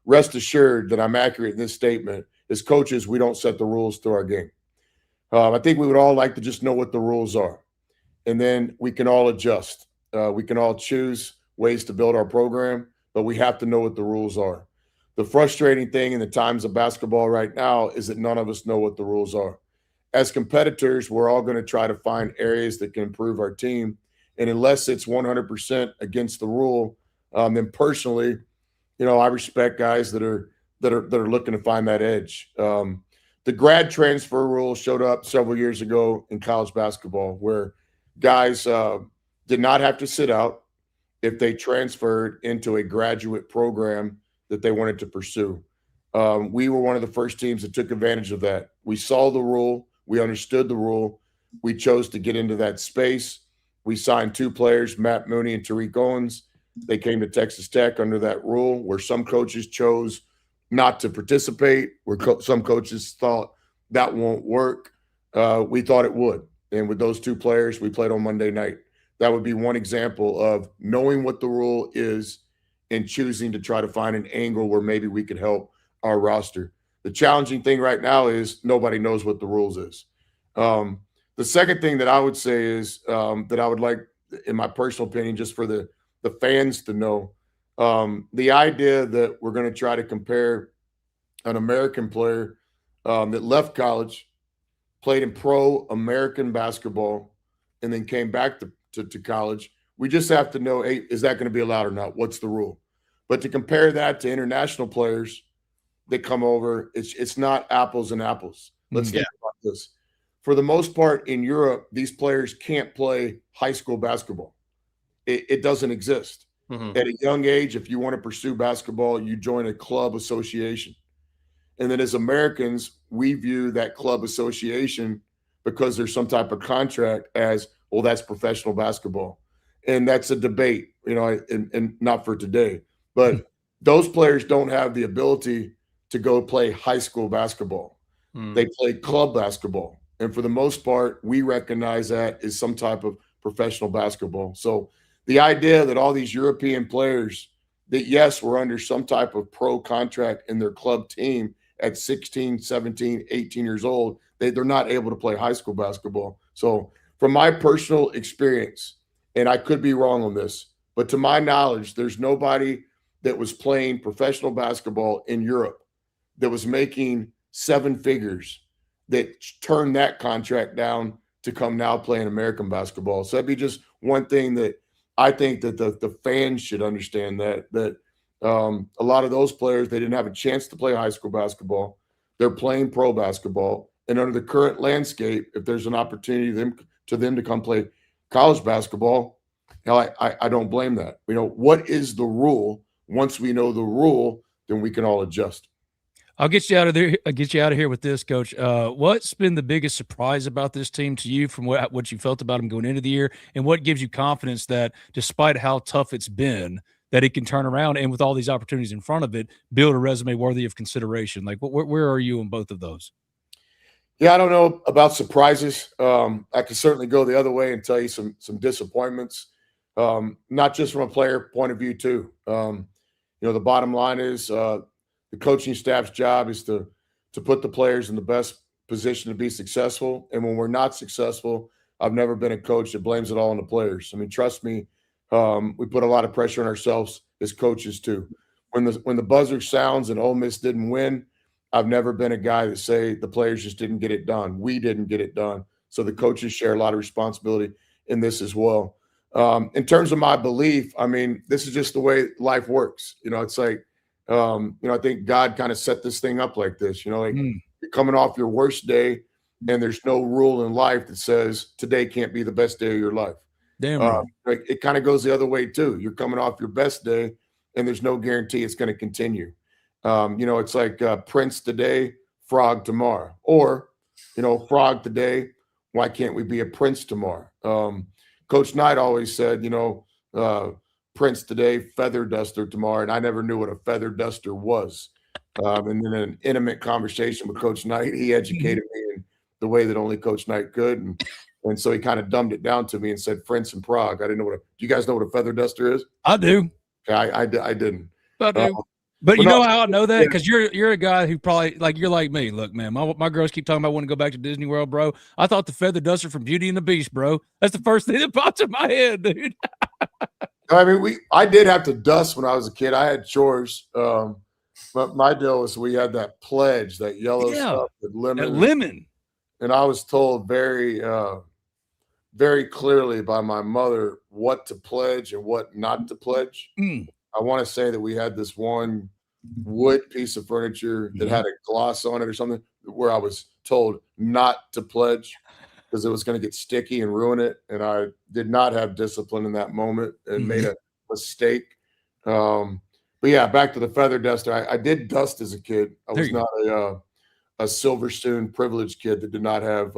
rest assured that I'm accurate in this statement. As coaches, we don't set the rules to our game. I think we would all like to just know what the rules are. And then we can all adjust. We can all choose ways to build our program, but we have to know what the rules are. The frustrating thing in the times of basketball right now is that none of us know what the rules are. As competitors, we're all going to try to find areas that can improve our team. And unless it's 100% against the rule, then personally, I respect guys that are looking to find that edge. The grad transfer rule showed up several years ago in college basketball where guys did not have to sit out if they transferred into a graduate program that they wanted to pursue. We were one of the first teams that took advantage of that. We saw the rule. We understood the rule. We chose to get into that space. We signed 2 players, Matt Mooney and Tariq Owens. They came to Texas Tech under that rule where some coaches chose not to participate, where some coaches thought that won't work. We thought it would. And with those 2 players, we played on Monday night. That would be one example of knowing what the rule is and choosing to try to find an angle where maybe we could help our roster. The challenging thing right now is nobody knows what the rules is. The second thing that I would say is that I would like, in my personal opinion, just for the fans to know, the idea that we're going to try to compare an American player that left college, played in pro American basketball, and then came back to college. We just have to know, hey, is that going to be allowed or not? What's the rule? But to compare that to international players that come over, it's not apples and apples. Let's think about this. For the most part in Europe, these players can't play high school basketball. It doesn't exist. Mm-hmm. At a young age, if you want to pursue basketball, you join a club association. And then as Americans, we view that club association because there's some type of contract as, well, that's professional basketball. And that's a debate, and not for today. But those players don't have the ability to go play high school basketball. They play club basketball. And for the most part, we recognize that as some type of professional basketball. So the idea that all these European players that, yes, were under some type of pro contract in their club team at 16, 17, 18 years old, they're not able to play high school basketball. So from my personal experience, and I could be wrong on this, but to my knowledge, there's nobody that was playing professional basketball in Europe that was making 7 figures that turned that contract down to come now playing American basketball. So that'd be just one thing that I think that the fans should understand, that a lot of those players, they didn't have a chance to play high school basketball. They're playing pro basketball. And under the current landscape, if there's an opportunity to them to come play college basketball, I don't blame that. What is the rule? Once we know the rule, then we can all adjust. I'll get you out of there. I'll get you out of here with this, Coach. What's been the biggest surprise about this team to you from what you felt about them going into the year, and what gives you confidence that despite how tough it's been, that it can turn around and with all these opportunities in front of it, build a resume worthy of consideration? Like, where are you in both of those? Yeah, I don't know about surprises. I can certainly go the other way and tell you some disappointments, not just from a player point of view too. The bottom line is the coaching staff's job is to put the players in the best position to be successful. And when we're not successful, I've never been a coach that blames it all on the players. I mean, trust me, we put a lot of pressure on ourselves as coaches too. When the buzzer sounds and Ole Miss didn't win, I've never been a guy that say the players just didn't get it done. We didn't get it done. So the coaches share a lot of responsibility in this as well. In terms of my belief, I mean, this is just the way life works. It's like, I think God kind of set this thing up like this, like you're coming off your worst day and there's no rule in life that says today can't be the best day of your life. Damn right. Like it kind of goes the other way too. You're coming off your best day and there's no guarantee it's going to continue. It's like Prince today, frog tomorrow, or, frog today. Why can't we be a Prince tomorrow? Coach Knight always said, Prince today, feather duster tomorrow. And I never knew what a feather duster was. And in an intimate conversation with Coach Knight, he educated me in the way that only Coach Knight could. And so he kind of dumbed it down to me and said, Prince and Prague. I didn't know do you guys know what a feather duster is? I do. Okay, I didn't. I do. But you know how I know that? Because you're a guy who probably, like, you're like me. Look, man, my girls keep talking about wanting to go back to Disney World, bro. I thought the feather duster from Beauty and the Beast, bro. That's the first thing that pops in my head, dude. I mean, I did have to dust when I was a kid. I had chores. But my deal was we had that pledge, that yellow stuff, that lemon. And I was told very, very clearly by my mother what to pledge and what not to pledge. I want to say that we had this one wood piece of furniture that had a gloss on it or something where I was told not to pledge because it was going to get sticky and ruin it. And I did not have discipline in that moment and made a mistake. But yeah, back to the feather duster. I did dust as a kid. I was not a silver spoon privileged kid that did not have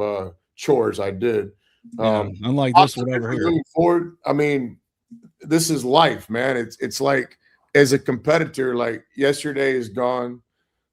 chores. I did. Unlike this one over here. Moving forward, I mean, this is life, man. It's like as a competitor, like yesterday is gone.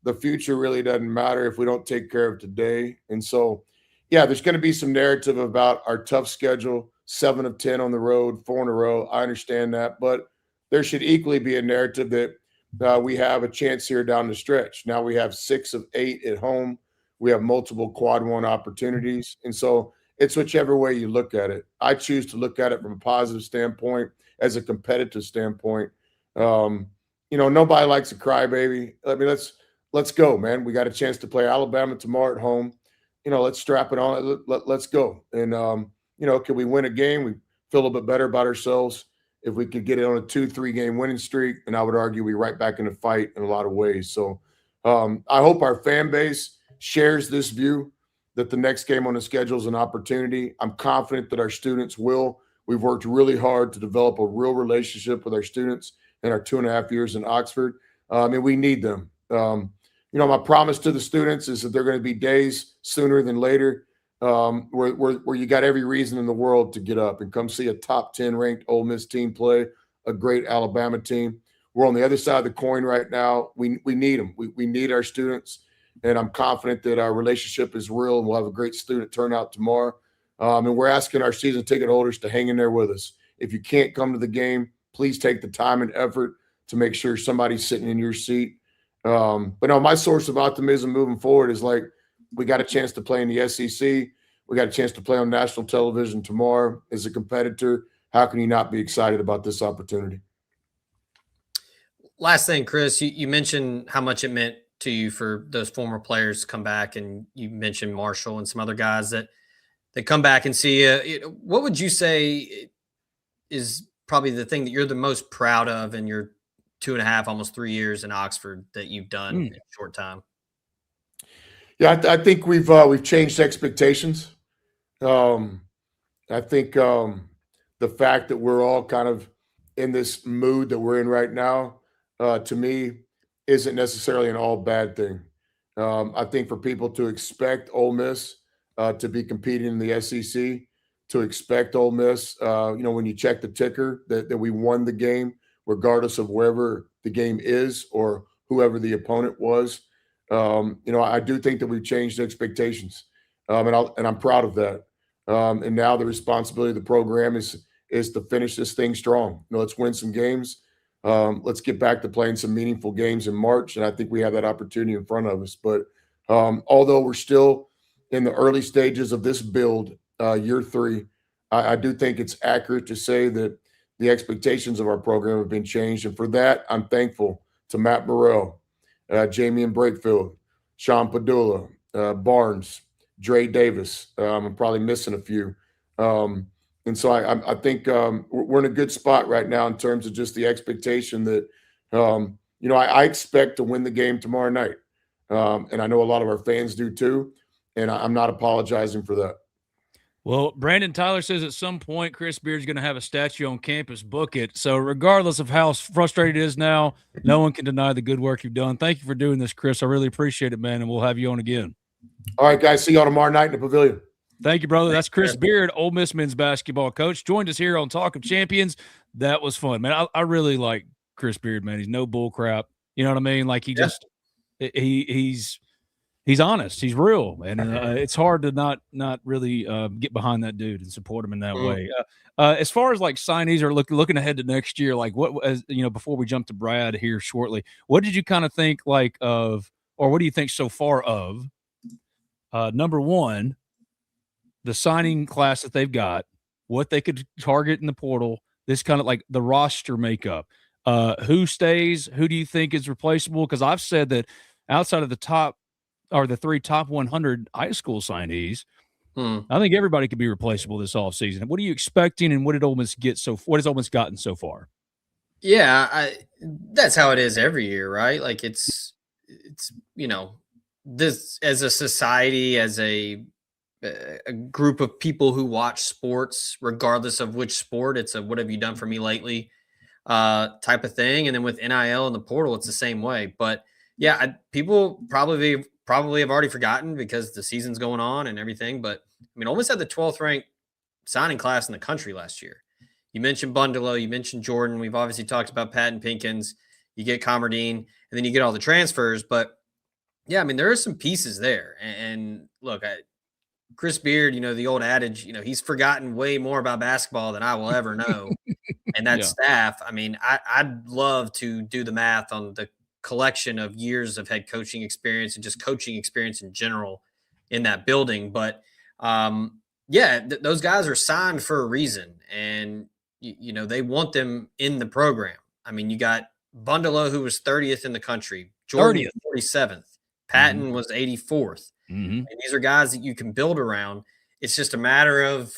The future really doesn't matter if we don't take care of today. And so, yeah, there's going to be some narrative about our tough schedule, 7 of 10 on the road, 4 in a row. I understand that, but there should equally be a narrative that we have a chance here down the stretch. Now we have 6 of 8 at home. We have multiple quad one opportunities. And so it's whichever way you look at it. I choose to look at it from a positive standpoint, as a competitive standpoint. Nobody likes a crybaby. I mean, let's go, man. We got a chance to play Alabama tomorrow at home. Let's strap it on. Let's go. And, can we win a game? We feel a little bit better about ourselves if we could get it on a 2-3 game winning streak. And I would argue we're right back in the fight in a lot of ways. So I hope our fan base shares this view that the next game on the schedule is an opportunity. I'm confident that our students will. We've worked really hard to develop a real relationship with our students in our 2.5 years in Oxford. And we need them. My promise to the students is that there are going to be days sooner than later where you got every reason in the world to get up and come see a top 10 ranked Ole Miss team play a great Alabama team. We're on the other side of the coin right now. We need them. We need our students. And I'm confident that our relationship is real and we'll have a great student turnout tomorrow. And we're asking our season ticket holders to hang in there with us. If you can't come to the game, please take the time and effort to make sure somebody's sitting in your seat. But no, my source of optimism moving forward is like, we got a chance to play in the SEC. We got a chance to play on national television tomorrow. As a competitor, how can you not be excited about this opportunity? Last thing, Chris, you mentioned how much it meant to you for those former players to come back, and you mentioned Marshall and some other guys that come back and see you. What would you say is probably the thing that you're the most proud of in your 2.5, almost 3 years in Oxford that you've done in a short time? Yeah, I think we've changed expectations. I think the fact that we're all kind of in this mood that we're in right now, to me, isn't necessarily an all bad thing. I think for people to expect Ole Miss to be competing in the SEC, to expect Ole Miss, when you check the ticker, that we won the game, regardless of wherever the game is or whoever the opponent was. I do think that we've changed expectations, and I'm proud of that. And now the responsibility of the program is to finish this thing strong. Let's win some games. Let's get back to playing some meaningful games in March, and I think we have that opportunity in front of us. But although we're still in the early stages of this build, year 3, I do think it's accurate to say that the expectations of our program have been changed. And for that, I'm thankful to Matt Burrell, Jamie and Brakefield, Sean Padula, Barnes, Dre Davis. I'm probably missing a few. And so I think we're in a good spot right now in terms of just the expectation that, I expect to win the game tomorrow night. And I know a lot of our fans do too. And I'm not apologizing for that. Well, Brandon Tyler says at some point Chris Beard's going to have a statue on campus. Book it. So regardless of how frustrated it is now, no one can deny the good work you've done. Thank you for doing this, Chris. I really appreciate it, man, and we'll have you on again. All right, guys. See y'all tomorrow night in the pavilion. Thank you, brother. That's Chris Beard, Ole Miss men's basketball coach. Joined us here on Talk of Champions. That was fun, man. I really like Chris Beard, man. He's no bull crap. You know what I mean? Like he's honest. He's real, and it's hard to not really get behind that dude and support him in that way. As far as like signees or looking ahead to next year, like before we jump to Brad here shortly, what did you kind of think or what do you think so far of number one, the signing class that they've got, what they could target in the portal, this kind of like the roster makeup, who stays, who do you think is replaceable? Because I've said that outside of the top or the 3 top 100 high school signees, I think everybody could be replaceable this offseason. What are you expecting, and what did Ole Miss what has Ole Miss gotten so far? Yeah, that's how it is every year, right? Like it's this as a society, as a group of people who watch sports, regardless of which sport, it's a what have you done for me lately type of thing. And then with NIL and the portal, it's the same way. But yeah, people probably have already forgotten because the season's going on and everything. But I mean, Ole Miss had the 12th ranked signing class in the country last year. You mentioned Bundalo, you mentioned Jordan. We've obviously talked about Patton Pinkins. You get Comardine, and then you get all the transfers. But yeah, I mean, there are some pieces there. And look, Chris Beard, the old adage, he's forgotten way more about basketball than I will ever know. And that staff, I mean, I'd love to do the math on the collection of years of head coaching experience and just coaching experience in general in that building. But those guys are signed for a reason. And, they want them in the program. I mean, you got Bundalo, who was 30th in the country, Jordan 47th, Patton was 84th. And these are guys that you can build around. It's just a matter of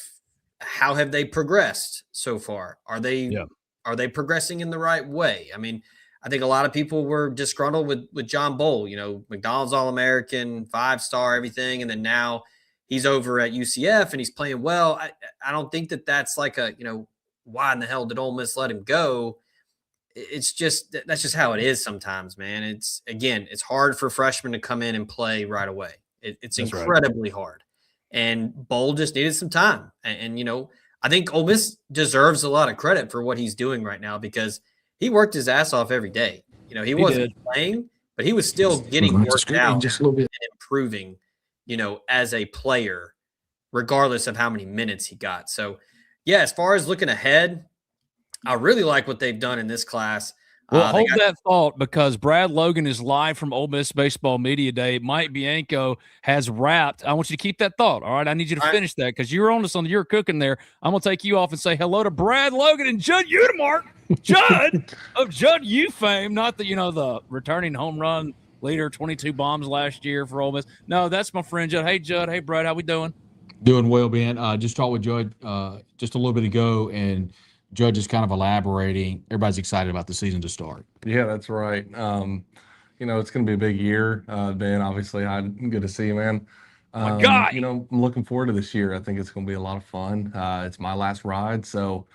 how have they progressed so far? Are they progressing in the right way? I mean, I think a lot of people were disgruntled with John Bowl, McDonald's All-American, 5-star, everything. And then now he's over at UCF and he's playing well. I don't think that's like why in the hell did Ole Miss let him go? It's just, that's just how it is sometimes, man. It's hard for freshmen to come in and play right away. It's incredibly hard. And Bowl just needed some time. And I think Ole Miss deserves a lot of credit for what he's doing right now because he worked his ass off every day. He wasn't playing, but he was still getting worked out just a little bit and improving, as a player, regardless of how many minutes he got. So, yeah, as far as looking ahead, I really like what they've done in this class. Well, hold that thought because Brad Logan is live from Ole Miss Baseball Media Day. Mike Bianco has wrapped. I want you to keep that thought, all right? I need you to finish that because you're on us on your cooking there. I'm going to take you off and say hello to Brad Logan and Judd Udemark. Judd of Judd U fame, not the returning home run leader, 22 bombs last year for Ole Miss. No, that's my friend Judd. Hey, Judd. Hey, Brad. How we doing? Doing well, Ben. Just talked with Judd just a little bit ago, and Judd is kind of elaborating. Everybody's excited about the season to start. Yeah, that's right. It's going to be a big year, Ben. Obviously, good to see you, man. My guy. I'm looking forward to this year. I think it's going to be a lot of fun. It's my last ride, so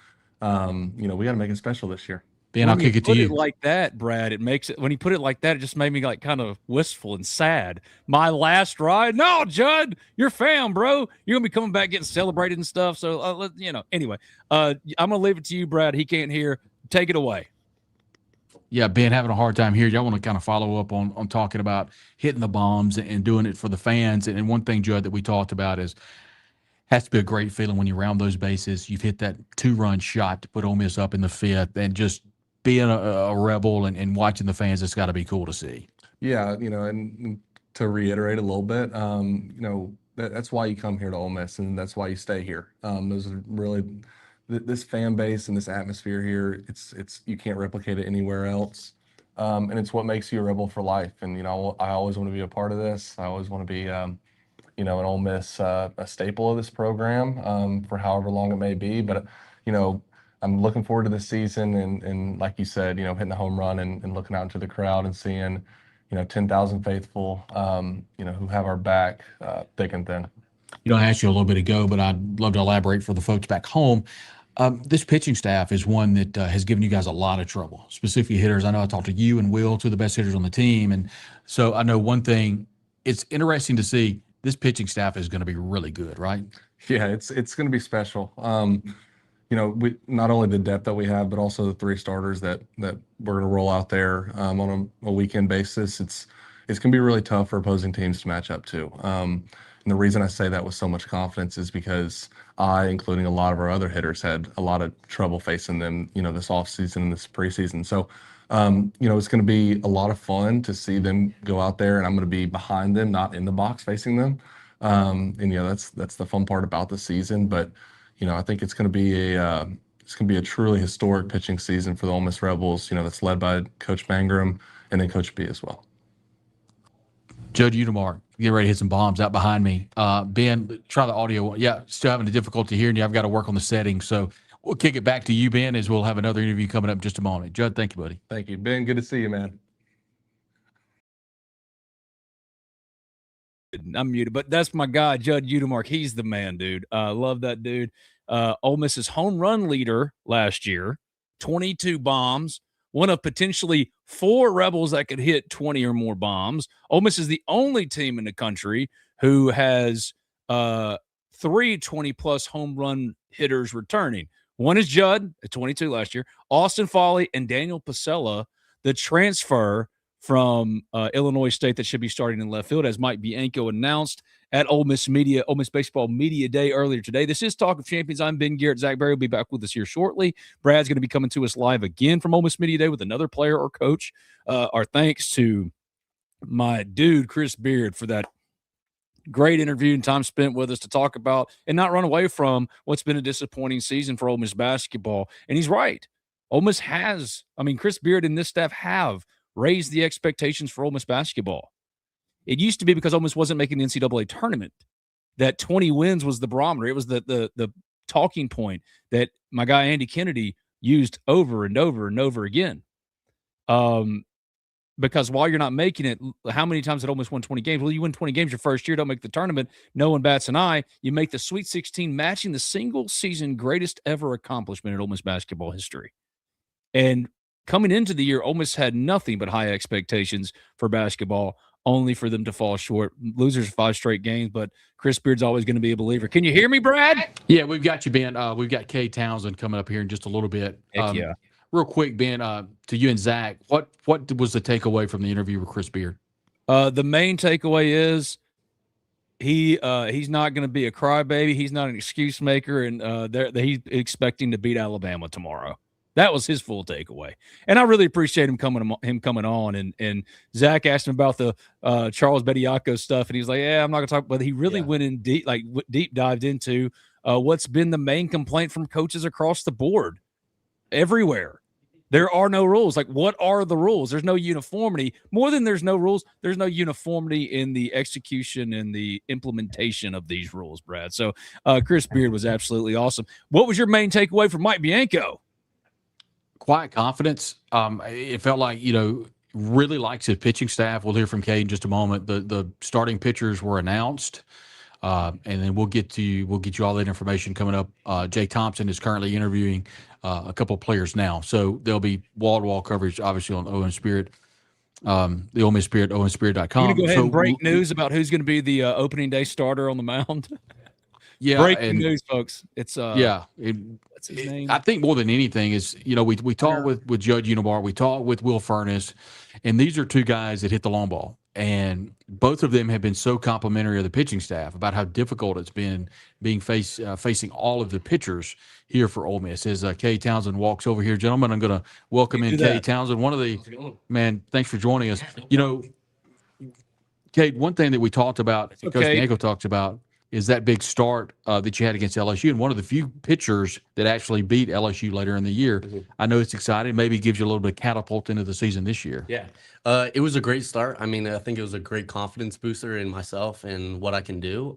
we got to make it special this year. Ben, I'll kick it to you. When you put it like that, Brad, when you put it like that, it just made me like kind of wistful and sad. My last ride? No, Judd, you're fam, bro. You're going to be coming back getting celebrated and stuff. So, anyway, I'm going to leave it to you, Brad. He can't hear. Take it away. Yeah, Ben, having a hard time here. Y'all want to kind of follow up on talking about hitting the bombs and doing it for the fans. And one thing, Judd, that we talked about has to be a great feeling when you round those bases. You've hit that 2-run shot to put Ole Miss up in the 5th and just being a Rebel and watching the fans, it's got to be cool to see. Yeah, and to reiterate a little bit, that's why you come here to Ole Miss, and that's why you stay here. Those are really this fan base and this atmosphere here. It's you can't replicate it anywhere else, and it's what makes you a Rebel for life. And I always want to be a part of this. I always want to be, an Ole Miss a staple of this program for however long it may be. But I'm looking forward to this season, and like you said, hitting the home run and looking out into the crowd and seeing 10,000 faithful, who have our back thick and thin. I asked you a little bit ago, but I'd love to elaborate for the folks back home. This pitching staff is one that has given you guys a lot of trouble, specifically hitters. I know I talked to you and Will, two of the best hitters on the team. And so I know one thing, it's interesting to see this pitching staff is going to be really good, right? Yeah, it's going to be special. We not only the depth that we have, but also the three starters that we're going to roll out there on a weekend basis. It's going to be really tough for opposing teams to match up to. And the reason I say that with so much confidence is because I, including a lot of our other hitters, had a lot of trouble facing them, this offseason and this preseason. So, it's going to be a lot of fun to see them go out there, and I'm going to be behind them, not in the box facing them. That's the fun part about the season. But, I think it's going to be a truly historic pitching season for the Ole Miss Rebels. That's led by Coach Mangrum and then Coach B as well. Judge Udemar, get ready to hit some bombs out behind me. Ben, try the audio. Yeah, still having a difficulty hearing you. I've got to work on the settings. So we'll kick it back to you, Ben, as we'll have another interview coming up in just a moment. Judd, thank you, buddy. Thank you, Ben. Good to see you, man. I'm muted, but that's my guy, Judd Udemark. He's the man, dude. Love that dude. Ole Miss's home run leader last year, 22 bombs, one of potentially 4 Rebels that could hit 20 or more bombs. Ole Miss is the only team in the country who has 3 20-plus home run hitters returning. One is Judd at 22 last year, Austin Foley, and Daniel Pasella, the transfer from Illinois State that should be starting in left field, as Mike Bianco announced at Ole Miss Baseball Media Day earlier today. This is Talk of Champions. I'm Ben Garrett. Zach Berry will be back with us here shortly. Brad's going to be coming to us live again from Ole Miss Media Day with another player or coach. Our thanks to my dude, Chris Beard, for that great interview and time spent with us to talk about and not run away from what's been a disappointing season for Ole Miss basketball. And he's right. Ole Miss Chris Beard and this staff have raised the expectations for Ole Miss basketball. It used to be because Ole Miss wasn't making the NCAA tournament that 20 wins was the barometer. It was the talking point that my guy Andy Kennedy used over and over and over again. Because while you're not making it, how many times did Ole Miss won 20 games? Well, you win 20 games your first year, don't make the tournament. No one bats an eye. You make the Sweet 16, matching the single season greatest ever accomplishment in Ole Miss basketball history. And coming into the year, Ole Miss had nothing but high expectations for basketball, only for them to fall short. Losers 5 straight games, but Chris Beard's always going to be a believer. Can you hear me, Brad? Yeah, we've got you, Ben. We've got Kay Townsend coming up here in just a little bit. Heck yeah. Real quick, Ben, to you and Zach, what was the takeaway from the interview with Chris Beard? The main takeaway is he's not going to be a crybaby. He's not an excuse maker, and he's expecting to beat Alabama tomorrow. That was his full takeaway. And I really appreciate him coming on. And Zach asked him about the Charles Bediako stuff, and he's like, yeah, I'm not going to talk. But he really went in deep dived into what's been the main complaint from coaches across the board everywhere. There are no rules. Like, what are the rules? There's no uniformity. More than there's no rules, there's no uniformity in the execution and the implementation of these rules, Brad. So Chris Beard was absolutely awesome. What was your main takeaway from Mike Bianco? Quiet confidence. It felt like, really likes his pitching staff. We'll hear from Kay in just a moment. The starting pitchers were announced, and then we'll get you all that information coming up. Jay Thompson is currently interviewing a couple of players now, so there'll be wall-to-wall coverage, obviously, on Ole Miss Spirit, the Ole Miss Spirit, OleMissSpirit.com. You going to go ahead and break news about who's going to be the opening day starter on the mound? Yeah, breaking news, folks. It's what's his name? I think more than anything is, we talked with Judge Udemark, we talked with Will Furness, and these are two guys that hit the long ball. and both of them have been so complimentary of the pitching staff about how difficult it's been being facing all of the pitchers here for Ole Miss. As Kay Townsend walks over here, gentlemen, I'm going to welcome in Kay Townsend. Thanks for joining us. Kate, one thing that we talked about, Coach Bianco talks about, is that big start that you had against LSU, and one of the few pitchers that actually beat LSU later in the year. Mm-hmm. I know it's exciting. Maybe gives you a little bit of catapult into the season this year. Yeah, it was a great start. I mean, I think it was a great confidence booster in myself and what I can do.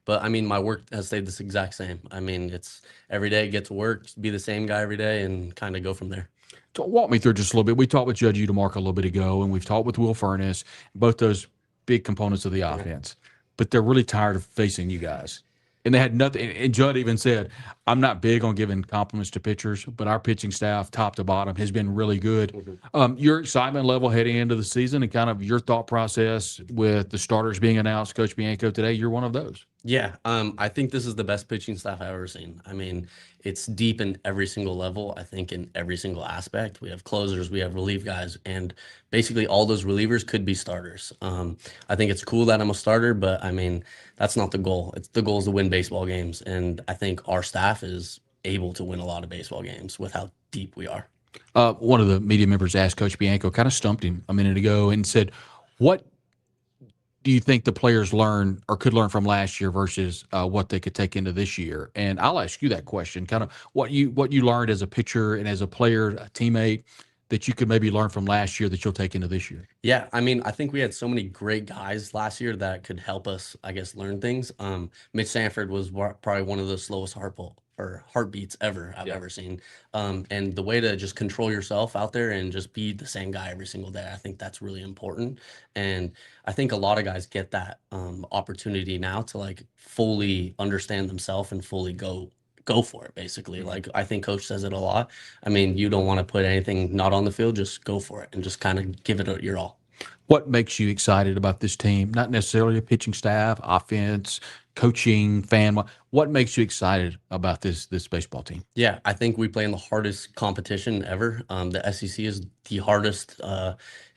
But I mean, my work has stayed the exact same. I mean, it's every day get to work, be the same guy every day, and kind of go from there. So walk me through just a little bit. We talked with Judge Udemark a little bit ago, and we've talked with Will Furness, both those big components of the offense. But they're really tired of facing you guys. And they had nothing. And Judd even said, I'm not big on giving compliments to pitchers, but our pitching staff, top to bottom, has been really good. Your excitement level heading into the season and kind of your thought process with the starters being announced, Coach Bianco, today, you're one of those. Yeah, I think this is the best pitching staff I've ever seen. I mean, it's deep in every single level, I think, in every single aspect. We have closers, we have relief guys, and basically all those relievers could be starters. I think it's cool that I'm a starter, but, I mean, that's not the goal. The goal is to win baseball games, and I think our staff is able to win a lot of baseball games with how deep we are. One of the media members asked Coach Bianco, kind of stumped him a minute ago, and said, what do you think the players learn or could learn from last year versus what they could take into this year? And I'll ask you that question, kind of what you learned as a pitcher and as a player, a teammate, that you could maybe learn from last year that you'll take into this year. Yeah, I mean, I think we had so many great guys last year that could help us, I guess, learn things. Mitch Sanford was probably one of the slowest heartbeats ever I've ever seen. And the way to just control yourself out there and just be the same guy every single day, I think that's really important. And I think a lot of guys get that opportunity now to like fully understand themselves and fully go for it, basically. Like, I think Coach says it a lot. I mean, you don't want to put anything not on the field, just go for it and just kind of give it your all. What makes you excited about this team? Not necessarily a pitching staff, offense, coaching, fan. What makes you excited about this baseball team? Yeah, I think we play in the hardest competition ever. The SEC is the hardest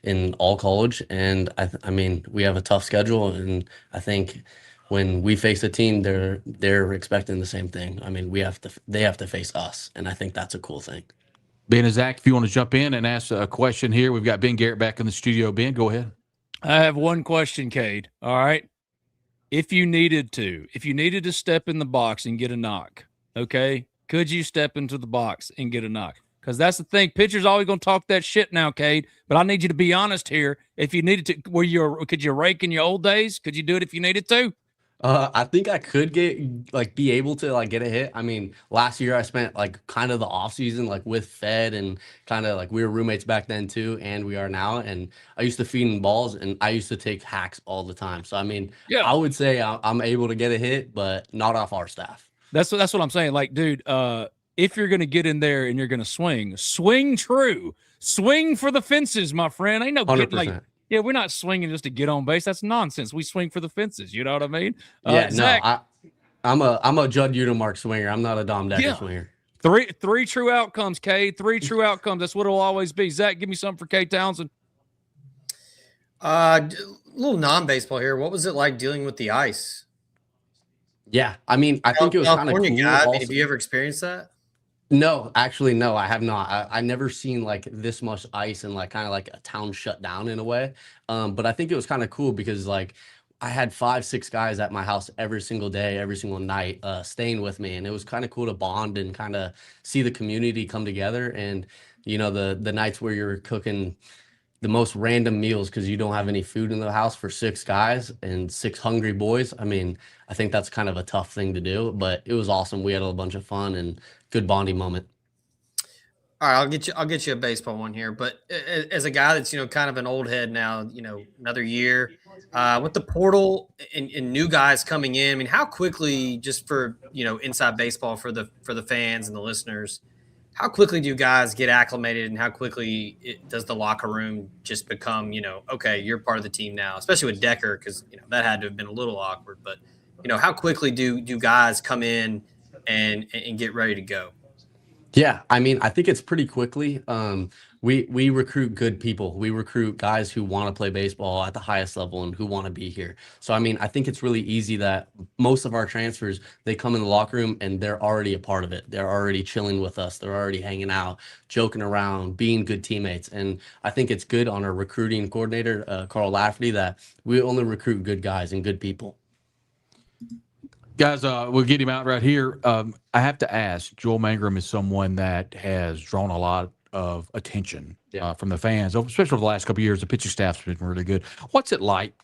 in all college, and I mean, we have a tough schedule, and I think when we face a team, they're expecting the same thing. I mean, they have to face us, and I think that's a cool thing. Ben and Zach, if you want to jump in and ask a question here, we've got Ben Garrett back in the studio. Ben, go ahead. I have one question, Cade. All right. If you needed to step in the box and get a knock, okay, could you step into the box and get a knock? Because that's the thing. Pitchers always going to talk that shit now, Cade. But I need you to be honest here. If you needed to, could you rake in your old days? Could you do it if you needed to? I think I could be able to get a hit. I mean, last year I spent kind of the off season with Fed and kind of we were roommates back then too, and we are now. And I used to feed him balls, and I used to take hacks all the time. So I mean, yeah, I would say I'm able to get a hit, but not off our staff. That's what I'm saying. Dude, if you're gonna get in there and you're gonna swing true, swing for the fences, my friend. Ain't no getting 100%. Yeah, we're not swinging just to get on base. That's nonsense. We swing for the fences. You know what I mean? Yeah, Zach, I'm a Judd Udemark swinger. I'm not a Dom Decker swinger. Three true outcomes, Cade. 3 true outcomes. That's what it'll always be. Zach, give me something for Kate Townsend. A little non-baseball here. What was it like dealing with the ice? Yeah, I mean, I think it was kind of cool. Have you ever experienced that? No, actually, no, I have not. I never seen this much ice and kind of a town shut down in a way. But I think it was kind of cool because I had 5-6 guys at my house every single day, every single night, staying with me, and it was kind of cool to bond and kind of see the community come together. And the nights where you're cooking the most random meals because you don't have any food in the house for 6 guys and 6 hungry boys. I mean, I think that's kind of a tough thing to do, but it was awesome. We had a bunch of fun and good bonding moment. All right, I'll get you a baseball one here. But as a guy that's kind of an old head now, another year with the portal and new guys coming in. I mean, how quickly, just for inside baseball for the fans and the listeners, how quickly do you guys get acclimated, and how quickly does the locker room just become okay, you're part of the team now, especially with Decker, because that had to have been a little awkward. But how quickly do guys come in and get ready to go? Yeah, I mean, I think it's pretty quickly. We recruit good people. We recruit guys who want to play baseball at the highest level and who want to be here. So, I mean, I think it's really easy that most of our transfers, they come in the locker room and they're already a part of it. They're already chilling with us. They're already hanging out, joking around, being good teammates. And I think it's good on our recruiting coordinator, Carl Lafferty, that we only recruit good guys and good people. Guys, we'll get him out right here. I have to ask, Joel Mangrum is someone that has drawn a lot of attention from the fans, especially over the last couple of years. The pitching staff's been really good. What's it like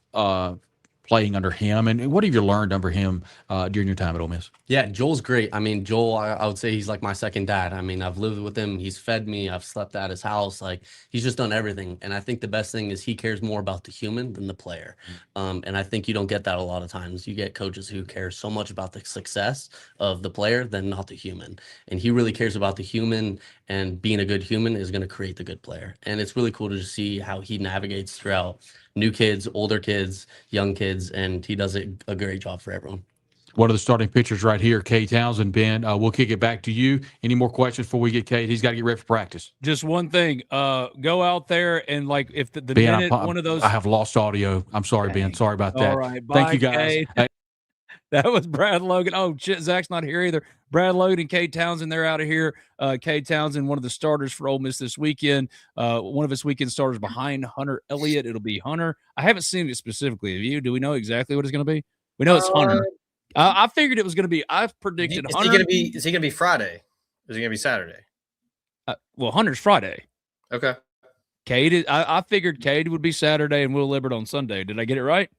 playing under him, and what have you learned under him during your time at Ole Miss? Yeah, Joel's great. I mean, Joel, I would say he's like my second dad. I mean, I've lived with him. He's fed me. I've slept at his house. Like, he's just done everything. And I think the best thing is he cares more about the human than the player. And I think you don't get that a lot of times. You get coaches who care so much about the success of the player than not the human. And he really cares about the human, and being a good human is going to create the good player. And it's really cool to just see how he navigates throughout new kids, older kids, young kids, and he does a great job for everyone. One of the starting pitchers right here, Cade Townsend. Ben, we'll kick it back to you. Any more questions before we get Cade? He's got to get ready for practice. Just one thing. Go out there and, like, if the Ben, minute one of those. I have lost audio. I'm sorry, Dang. Ben. Sorry about that. All right. Bye, Thank you, guys. That was Brad Logan. Oh, shit, Zach's not here either. Brad Logan and Cade Townsend, they're out of here. Cade Townsend, one of the starters for Ole Miss this weekend. One of his weekend starters behind Hunter Elliott. It'll be Hunter. I haven't seen it specifically. Have you? Do we know exactly what it's going to be? We know it's Hunter. I figured it was going to be. I've predicted Is Hunter. he going to be Friday? Or is he going to be Saturday? Well, Hunter's Friday. Okay. Cade, I figured Cade would be Saturday and Will Libbert on Sunday. Did I get it right?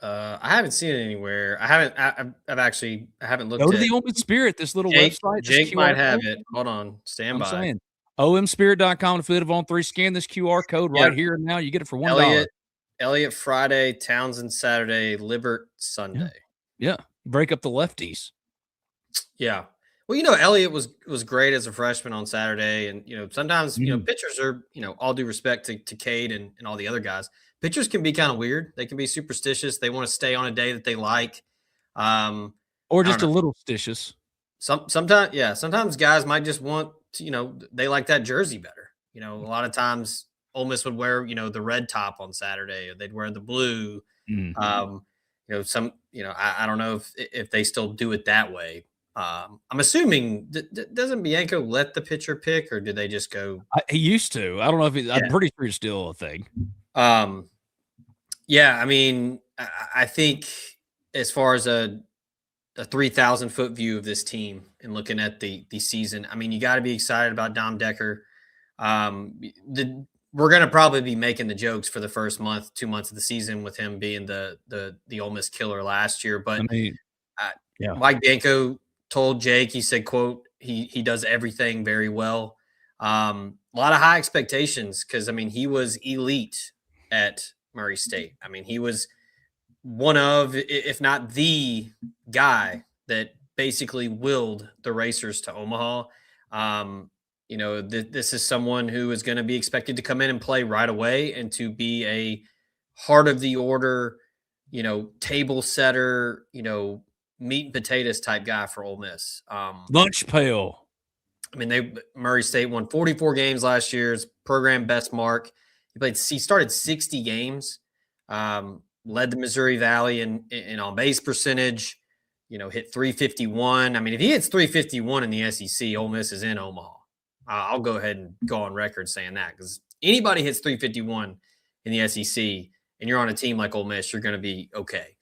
I haven't seen it anywhere. I haven't looked. Go to the Ole Miss Spirit, this little website. Jake might have it. Hold on. Stand by. Saying, omspirit.com to live on 3. Scan this QR code right here and now. You get it for $1. Elliott Friday, Townsend Saturday, Libbert Sunday. Yeah. Break up the lefties. Yeah. Well, Elliott was great as a freshman on Saturday. And, sometimes, pitchers are, all due respect to Cade and all the other guys, pitchers can be kind of weird. They can be superstitious. They want to stay on a day that they like. Or just a little stitious. Sometimes guys might just want to, they like that jersey better. A lot of times Ole Miss would wear, the red top on Saturday, or they'd wear the blue. I don't know if they still do it that way. I'm assuming doesn't Bianco let the pitcher pick, or did they just go? He used to. I don't know if I'm pretty sure it's still a thing. Yeah. I mean, I think as far as a 3,000-foot view of this team and looking at the season, I mean, you got to be excited about Dom Decker. We're going to probably be making the jokes for the first 2 months of the season with him being the Ole Miss killer last year. But Mike Bianco told Jake, he said, quote, he does everything very well. A lot of high expectations because, I mean, he was elite at Murray State. I mean, he was one of, if not the guy that basically willed the Racers to Omaha. This is someone who is going to be expected to come in and play right away and to be a heart of the order, table setter, meat and potatoes type guy for Ole Miss. Lunch pail. I mean, Murray State won 44 games last year. It's program best mark. He started 60 games, led the Missouri Valley in on base percentage, hit 351. I mean, if he hits 351 in the SEC, Ole Miss is in Omaha. I'll go ahead and go on record saying that, because anybody hits 351 in the SEC and you're on a team like Ole Miss, you're going to be okay.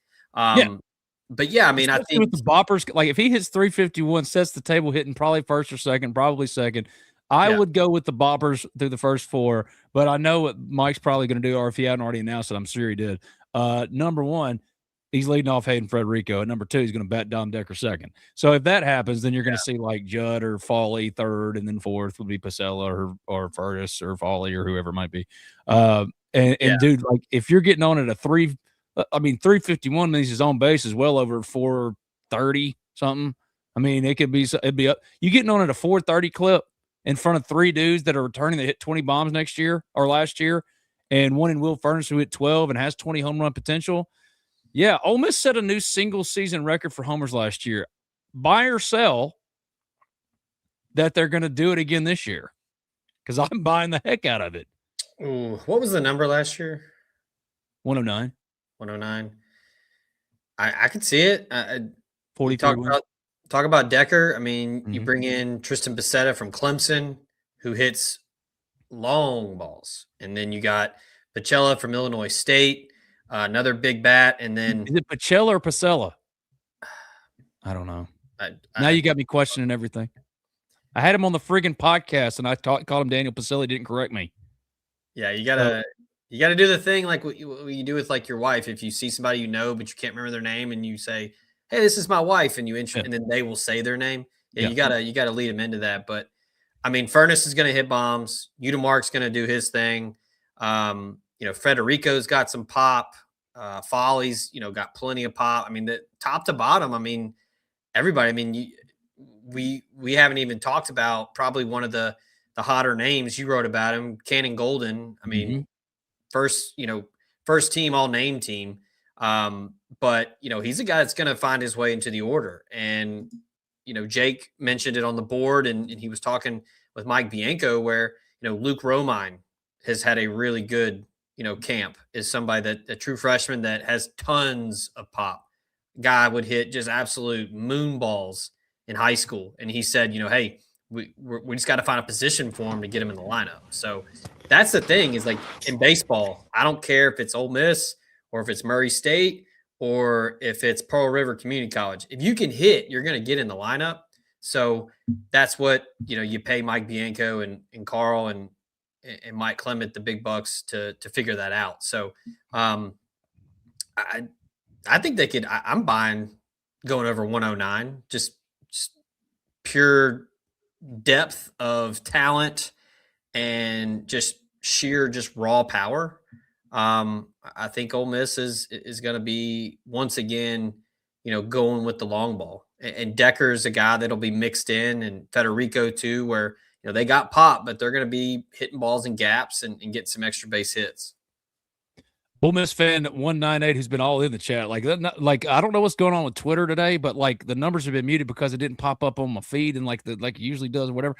But yeah, I mean, I think with the boppers, like if he hits 351, sets the table hitting probably first or second, probably second. I would go with the boppers through the first 4, but I know what Mike's probably going to do, or if he hadn't already announced it, I'm sure he did. Number 1, he's leading off Hayden Frederico. And number 2, he's going to bat Dom Decker second. So if that happens, then you're going to see like Judd or Foley third, and then 4th would be Pasella or Fergus or Foley or whoever it might be. Dude, like if you're getting on at 351 means his on base is well over 430 something. I mean, it'd be up. You getting on at a 430 clip in front of 3 dudes that are returning that hit 20 bombs next year or last year, and one in Will Furnace who hit 12 and has 20 home run potential. Yeah, Ole Miss set a new single season record for homers last year. Buy or sell, that they're going to do it again this year because I'm buying the heck out of it. Ooh, what was the number last year? 109. 109. I could see it. 43 wins. Talk about Decker. I mean, you Mhm. bring in Tristan Bissetta from Clemson, who hits long balls, and then you got Pacella from Illinois State, another big bat, and then Is it Pacella or Pacella? I don't know. Now you got me questioning everything. I had him on the friggin' podcast, and I called him Daniel Pacella. He didn't correct me. Yeah, you gotta do the thing like what you do with like your wife. If you see somebody you know but you can't remember their name, and you say, "Hey, this is my wife," and and then they will say their name. Yeah, you gotta lead them into that. But I mean, Furness is gonna hit bombs. Udemark's gonna do his thing. Federico's got some pop. Folly's got plenty of pop. I mean, the top to bottom. I mean, everybody. I mean, we haven't even talked about probably one of the hotter names. You wrote about him, Cannon Golden. I mean, first team all name team. But he's a guy that's going to find his way into the order. And Jake mentioned it on the board, and he was talking with Mike Bianco where Luke Romine has had a really good camp. Is somebody that a true freshman that has tons of pop. Guy would hit just absolute moon balls in high school, and he said, hey, we just got to find a position for him to get him in the lineup. So that's the thing is like in baseball, I don't care if it's Ole Miss or if it's Murray State or if it's Pearl River Community College. If you can hit, you're going to get in the lineup. So that's what you pay Mike Bianco and Carl and Mike Clement the big bucks to figure that out. So I think they could. I'm buying going over 109. Just pure depth of talent and just sheer raw power. I think Ole Miss is going to be once again, going with the long ball. And Decker is a guy that'll be mixed in, and Federico too, where they got pop, but they're going to be hitting balls in gaps and get some extra base hits. Ole Miss fan 198 who's been all in the chat. Like I don't know what's going on with Twitter today, but like the numbers have been muted because it didn't pop up on my feed and like it usually does or whatever.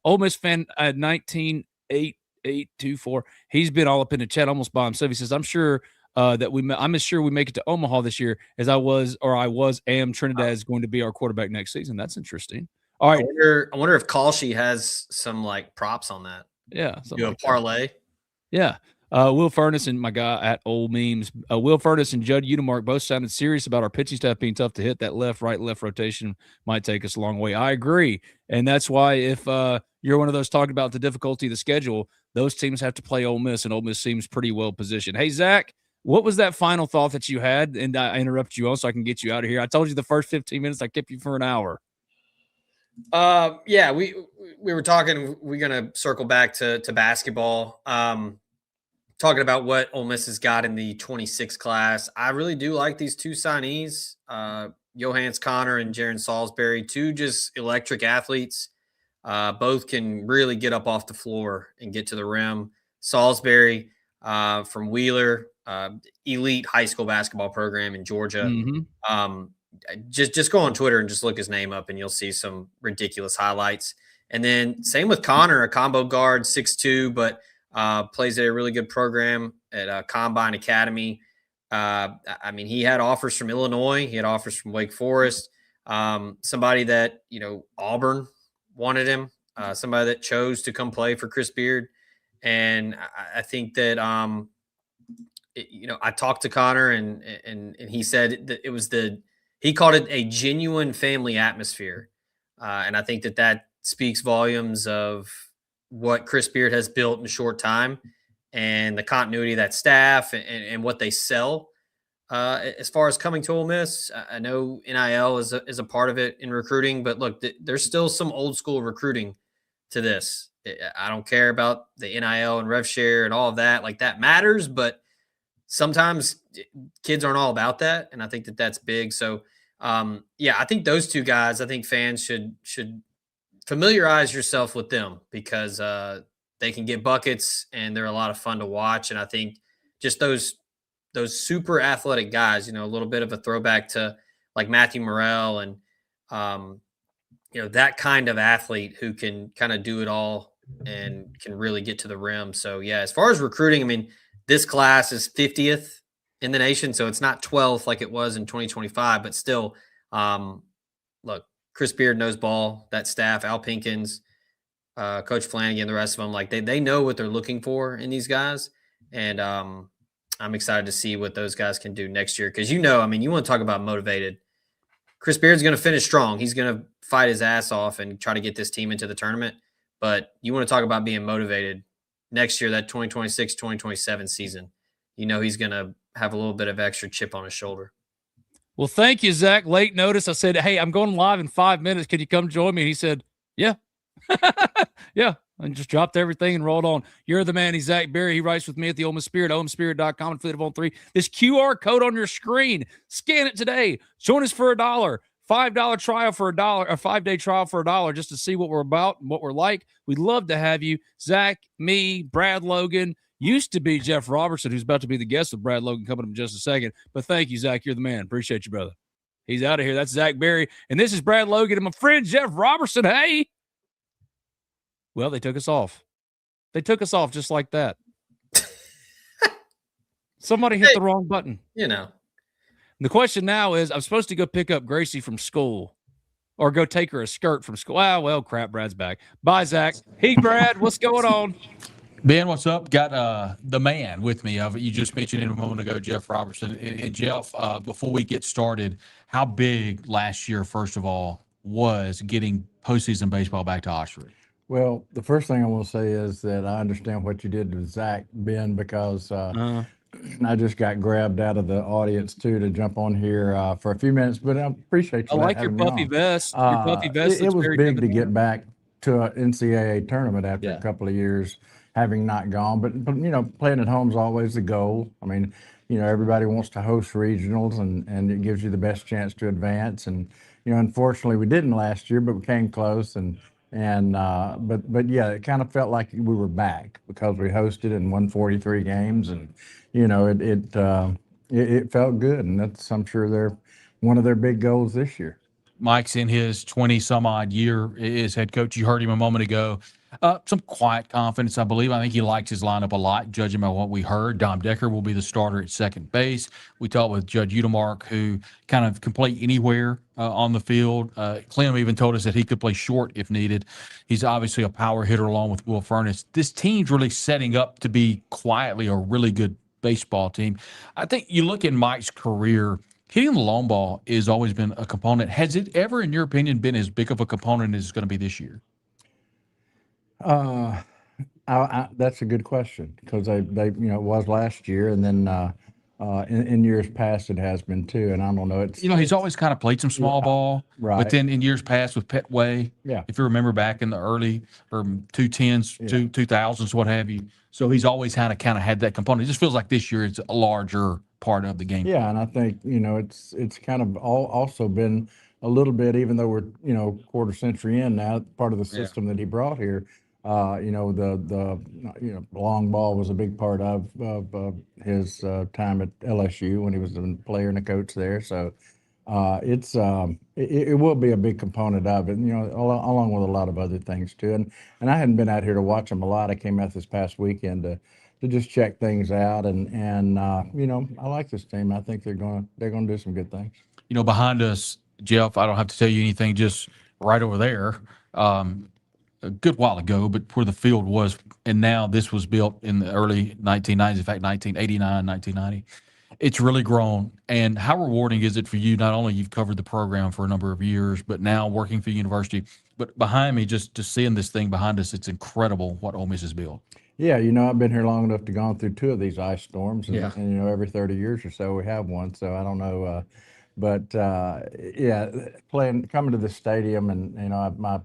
Ole Miss fan 198824. He's been all up in the chat almost by himself. He says, I'm sure I'm as sure we make it to Omaha this year as I am Trinidad is going to be our quarterback next season. That's interesting. All right. I wonder if Kalshi has some like props on that. Yeah. Do a parlay. Yeah. Will Furness and my guy at Old Memes, Will Furness and Judd Udemark both sounded serious about our pitching staff being tough to hit. That left rotation might take us a long way. I agree. And that's why if you're one of those talking about the difficulty of the schedule, those teams have to play Ole Miss, and Ole Miss seems pretty well positioned. Hey, Zach, what was that final thought that you had? And I interrupted you on so I can get you out of here. I told you the first 15 minutes, I kept you for an hour. Yeah, we were talking, we're going to circle back to basketball. Talking about what Ole Miss has got in the 26 class. I really do like these two signees, Johannes Connor and Jaron Salisbury, two just electric athletes. Both can really get up off the floor and get to the rim. Salisbury from Wheeler, elite high school basketball program in Georgia. Mm-hmm. Just go on Twitter and just look his name up and you'll see some ridiculous highlights. And then same with Connor, a combo guard, 6'2", but plays at a really good program at Combine Academy. I mean, he had offers from Illinois. He had offers from Wake Forest. Somebody that, Auburn wanted him. Somebody that chose to come play for Chris Beard. And I think that, I talked to Connor and he said that it was he called it a genuine family atmosphere. And I think that speaks volumes of what Chris Beard has built in a short time and the continuity of that staff and what they sell as far as coming to Ole Miss. I know NIL is a part of it in recruiting, but look, there's still some old school recruiting to this. I don't care about the NIL and rev share and all of that. Like that matters, but sometimes kids aren't all about that. And I think that's big. So I think those two guys, I think fans should familiarize yourself with them because they can get buckets and they're a lot of fun to watch. And I think just those super athletic guys, a little bit of a throwback to like Matthew Morrell and, that kind of athlete who can kind of do it all and can really get to the rim. So yeah, as far as recruiting, I mean, this class is 50th in the nation, so it's not 12th like it was in 2025, but still, look, Chris Beard knows ball, that staff, Al Pinkins, Coach Flanagan, the rest of them, like they know what they're looking for in these guys. And I'm excited to see what those guys can do next year. Cause I mean, you want to talk about motivated. Chris Beard's going to finish strong. He's going to fight his ass off and try to get this team into the tournament. But you want to talk about being motivated next year, that 2026, 2027 season, he's going to have a little bit of extra chip on his shoulder. Well, thank you, Zach. Late notice. I said, hey, I'm going live in 5 minutes. Can you come join me? And he said, yeah. Yeah. And just dropped everything and rolled on. You're the man. He's Zach Berry. He writes with me at the Ole Miss Spirit, olemispirit.com, and Fleet of On 3. This QR code on your screen, scan it today. Join us for $1. $5 trial for $1, a 5-day trial for $1, just to see what we're about and what we're like. We'd love to have you. Zach, me, Brad Logan, used to be Jeff Robertson, who's about to be the guest of Brad Logan coming up in just a second. But thank you, Zach. You're the man. Appreciate you, brother. He's out of here. That's Zach Berry. And this is Brad Logan and my friend Jeff Robertson. Hey. Well, they took us off. They took us off just like that. Somebody hit the wrong button. The question now is, I'm supposed to go pick up Gracie from school or go take her a skirt from school. Well, crap, Brad's back. Bye, Zach. Hey, Brad, what's going on? Ben, what's up? Got the man with me. You just mentioned him a moment ago, Jeff Robertson. And Jeff, before we get started, how big last year, first of all, was getting postseason baseball back to Oxford? Well, the first thing I want to say is that I understand what you did with Zach, Ben, because I just got grabbed out of the audience, too, to jump on here for a few minutes. But I appreciate you. I like your puffy vest. Your puffy vest. It was big to get back to an NCAA tournament after a couple of years having not gone. But playing at home is always the goal. I mean, everybody wants to host regionals, and it gives you the best chance to advance. And, unfortunately, we didn't last year, but we came close. But yeah, it kind of felt like we were back because we hosted and won 43 games, and it felt good, and that's, I'm sure, they're one of their big goals this year. Mike's in his 20 some odd year as head coach. You heard him a moment ago. Some quiet confidence, I believe. I think he likes his lineup a lot, judging by what we heard. Dom Decker will be the starter at second base. We talked with Judge Udemark, who kind of can play anywhere on the field. Clem even told us that he could play short if needed. He's obviously a power hitter along with Will Furnace. This team's really setting up to be quietly a really good baseball team. I think you look at Mike's career, hitting the long ball has always been a component. Has it ever, in your opinion, been as big of a component as it's going to be this year? That's a good question, because they it was last year, and then in years past it has been too. And I don't know. He's always kind of played some small ball, right? But then in years past with Petway, if you remember back in the early or 2010s, 2000s, what have you. So he's always kind of had that component. It just feels like this year it's a larger part of the game. Yeah, and I think it's kind of also been a little bit, even though we're quarter century in now, part of the system that he brought here. The long ball was a big part of his time at LSU when he was a player and a coach there. So it will be a big component of it, along with a lot of other things too. And I hadn't been out here to watch them a lot. I came out this past weekend to just check things out, and I like this team. I think they're gonna do some good things. Behind us, Jeff, I don't have to tell you anything, just right over there. A good while ago, but where the field was, and now this was built in the early 1990s, in fact, 1989, 1990. It's really grown. And how rewarding is it for you? Not only you've covered the program for a number of years, but now working for the university, but behind me, just seeing this thing behind us, it's incredible what Ole Miss has built. Yeah, I've been here long enough to gone through 2 of these ice storms, and every 30 years or so we have one. So I don't know. But coming to the stadium, and my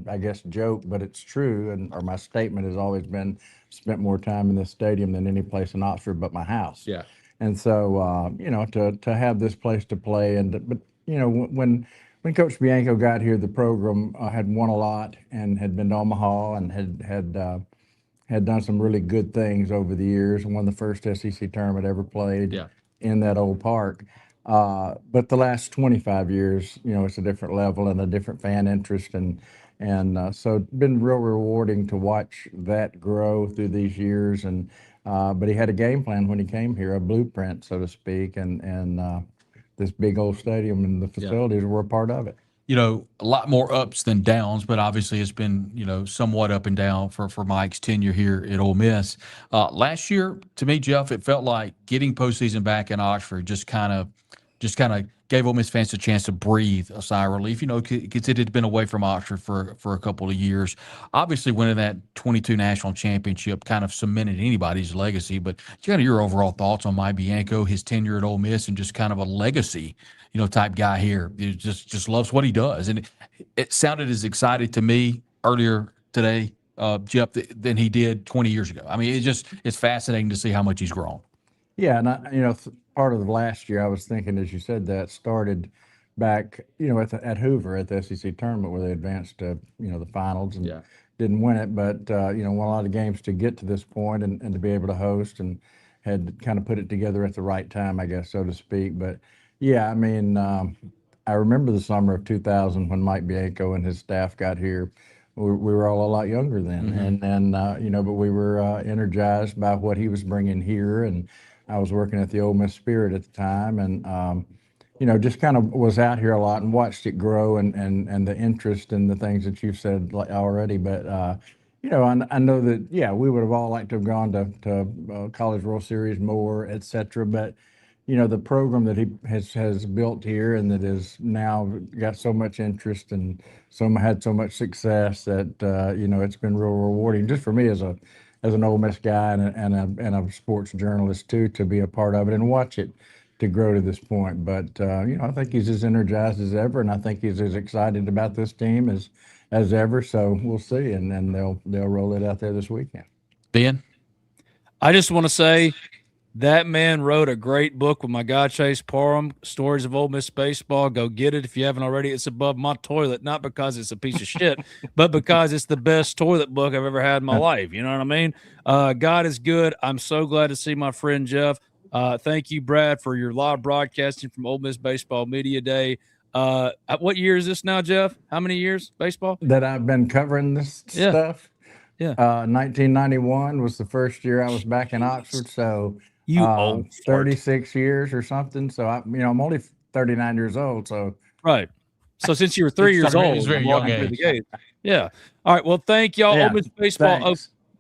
I guess joke, but it's true, or my statement has always been, spent more time in this stadium than any place in Oxford but my house. Yeah. And so to have this place to play, but when Coach Bianco got here, the program had won a lot and had been to Omaha and had done some really good things over the years, and won the first SEC tournament ever played in that old park. But the last 25 years, it's a different level and a different fan interest, and so it's been real rewarding to watch that grow through these years. And but he had a game plan when he came here, a blueprint, so to speak, and this big old stadium and the facilities were a part of it. A lot more ups than downs, but obviously it's been, somewhat up and down for Mike's tenure here at Ole Miss. Last year, to me, Jeff, it felt like getting postseason back in Oxford just kind of gave Ole Miss fans a chance to breathe a sigh of relief, because it had been away from Oxford for a couple of years. Obviously, winning that 22 national championship kind of cemented anybody's legacy, but kind of your overall thoughts on Mike Bianco, his tenure at Ole Miss, and just kind of a legacy, type guy here. He just loves what he does. And it sounded as excited to me earlier today, Jeff, than he did 20 years ago. I mean, it's fascinating to see how much he's grown. Yeah, and part of the last year, I was thinking, as you said, that started back, at Hoover at the SEC tournament where they advanced to, the finals and didn't win it, but won a lot of games to get to this point and to be able to host, and had kind of put it together at the right time, I guess, so to speak. But yeah, I mean, I remember the summer of 2000 when Mike Bianco and his staff got here. We were all a lot younger then, but we were energized by what he was bringing here, and I was working at the Ole Miss Spirit at the time, and just kind of was out here a lot and watched it grow, and the interest in the things that you've said already. But I know that we would have all liked to have gone to College World Series more, et cetera. But the program that he has built here, and that is now got so much interest and had so much success that it's been real rewarding just for me as an Ole Miss guy and a sports journalist too, to be a part of it and watch it to grow to this point. But I think he's as energized as ever, and I think he's as excited about this team as ever. So we'll see, and then they'll roll it out there this weekend. Ben, I just want to say that man wrote a great book with my guy Chase Parham, Stories of Ole Miss Baseball. Go get it if you haven't already. It's above my toilet, not because it's a piece of shit, but because it's the best toilet book I've ever had in my life. You know what I mean? God is good. I'm so glad to see my friend Jeff. Thank you, Brad, for your live broadcasting from Ole Miss Baseball Media Day. What year is this now, Jeff? How many years baseball? That I've been covering this stuff? Yeah. 1991 was the first year I was back in Oxford, so – You old 36 years or something. So I'm only 39 years old. So right. So since you were 3 years old, very young age. Yeah. All right. Well, thank y'all. Yeah, Ole Miss Baseball.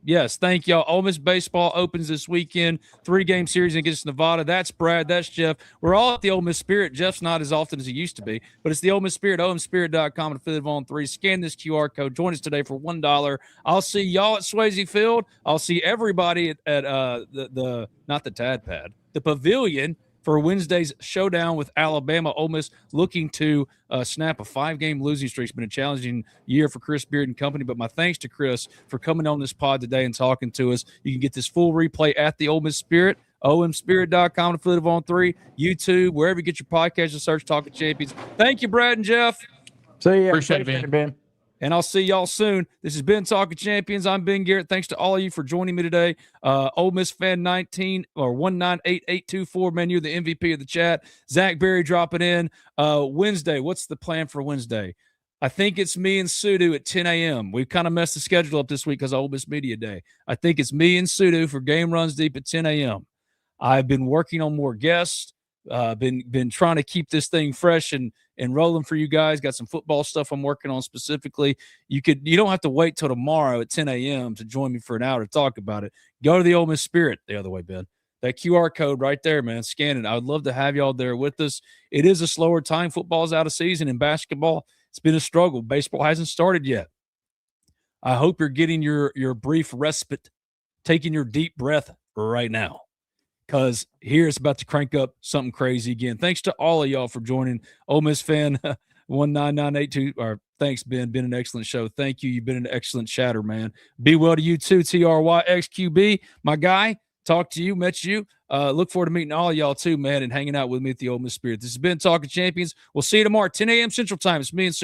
Yes, thank y'all. Ole Miss Baseball opens this weekend, 3-game series against Nevada. That's Brad. That's Jeff. We're all at the Ole Miss Spirit. Jeff's not as often as he used to be, but it's the Ole Miss Spirit, omspirit.com, and affiliate of On 3. Scan this QR code. Join us today for $1. I'll see y'all at Swayze Field. I'll see everybody at the not the Tad Pad, the Pavilion for Wednesday's showdown with Alabama. Ole Miss looking to snap a 5-game losing streak. It's been a challenging year for Chris Beard and company, but my thanks to Chris for coming on this pod today and talking to us. You can get this full replay at the Ole Miss Spirit, omspirit.com, affiliate of On 3, YouTube, wherever you get your podcast, and search Talking Champions. Thank you, Brad and Jeff. See you. Appreciate it, Ben. And I'll see y'all soon. This has been Talking Champions. I'm Ben Garrett. Thanks to all of you for joining me today. Ole Miss fan 19 or 198824, man, you're the MVP of the chat. Zach Berry dropping in. Wednesday, what's the plan for Wednesday? I think it's me and Sudu at 10 a.m. We've kind of messed the schedule up this week because of Ole Miss Media Day. I think it's me and Sudu for Game Runs Deep at 10 a.m. I've been working on more guests. Been trying to keep this thing fresh and rolling for you guys. Got some football stuff I'm working on specifically. You don't have to wait till tomorrow at 10 a.m. to join me for an hour to talk about it. Go to the Ole Miss Spirit the other way, Ben. That QR code right there, man. Scan it. I would love to have y'all there with us. It is a slower time. Football's out of season. In basketball, it's been a struggle. Baseball hasn't started yet. I hope you're getting your brief respite, taking your deep breath right now, because here it's about to crank up something crazy again. Thanks to all of y'all for joining. Ole Miss fan 19982. Or thanks, Ben. Been an excellent show. Thank you. You've been an excellent chatter, man. Be well to you too, TRYXQB. My guy, talk to you, met you. Look forward to meeting all of y'all too, man, and hanging out with me at the Ole Miss Spirit. This has been Talking Champions. We'll see you tomorrow, 10 a.m. Central Time. It's me and Sue.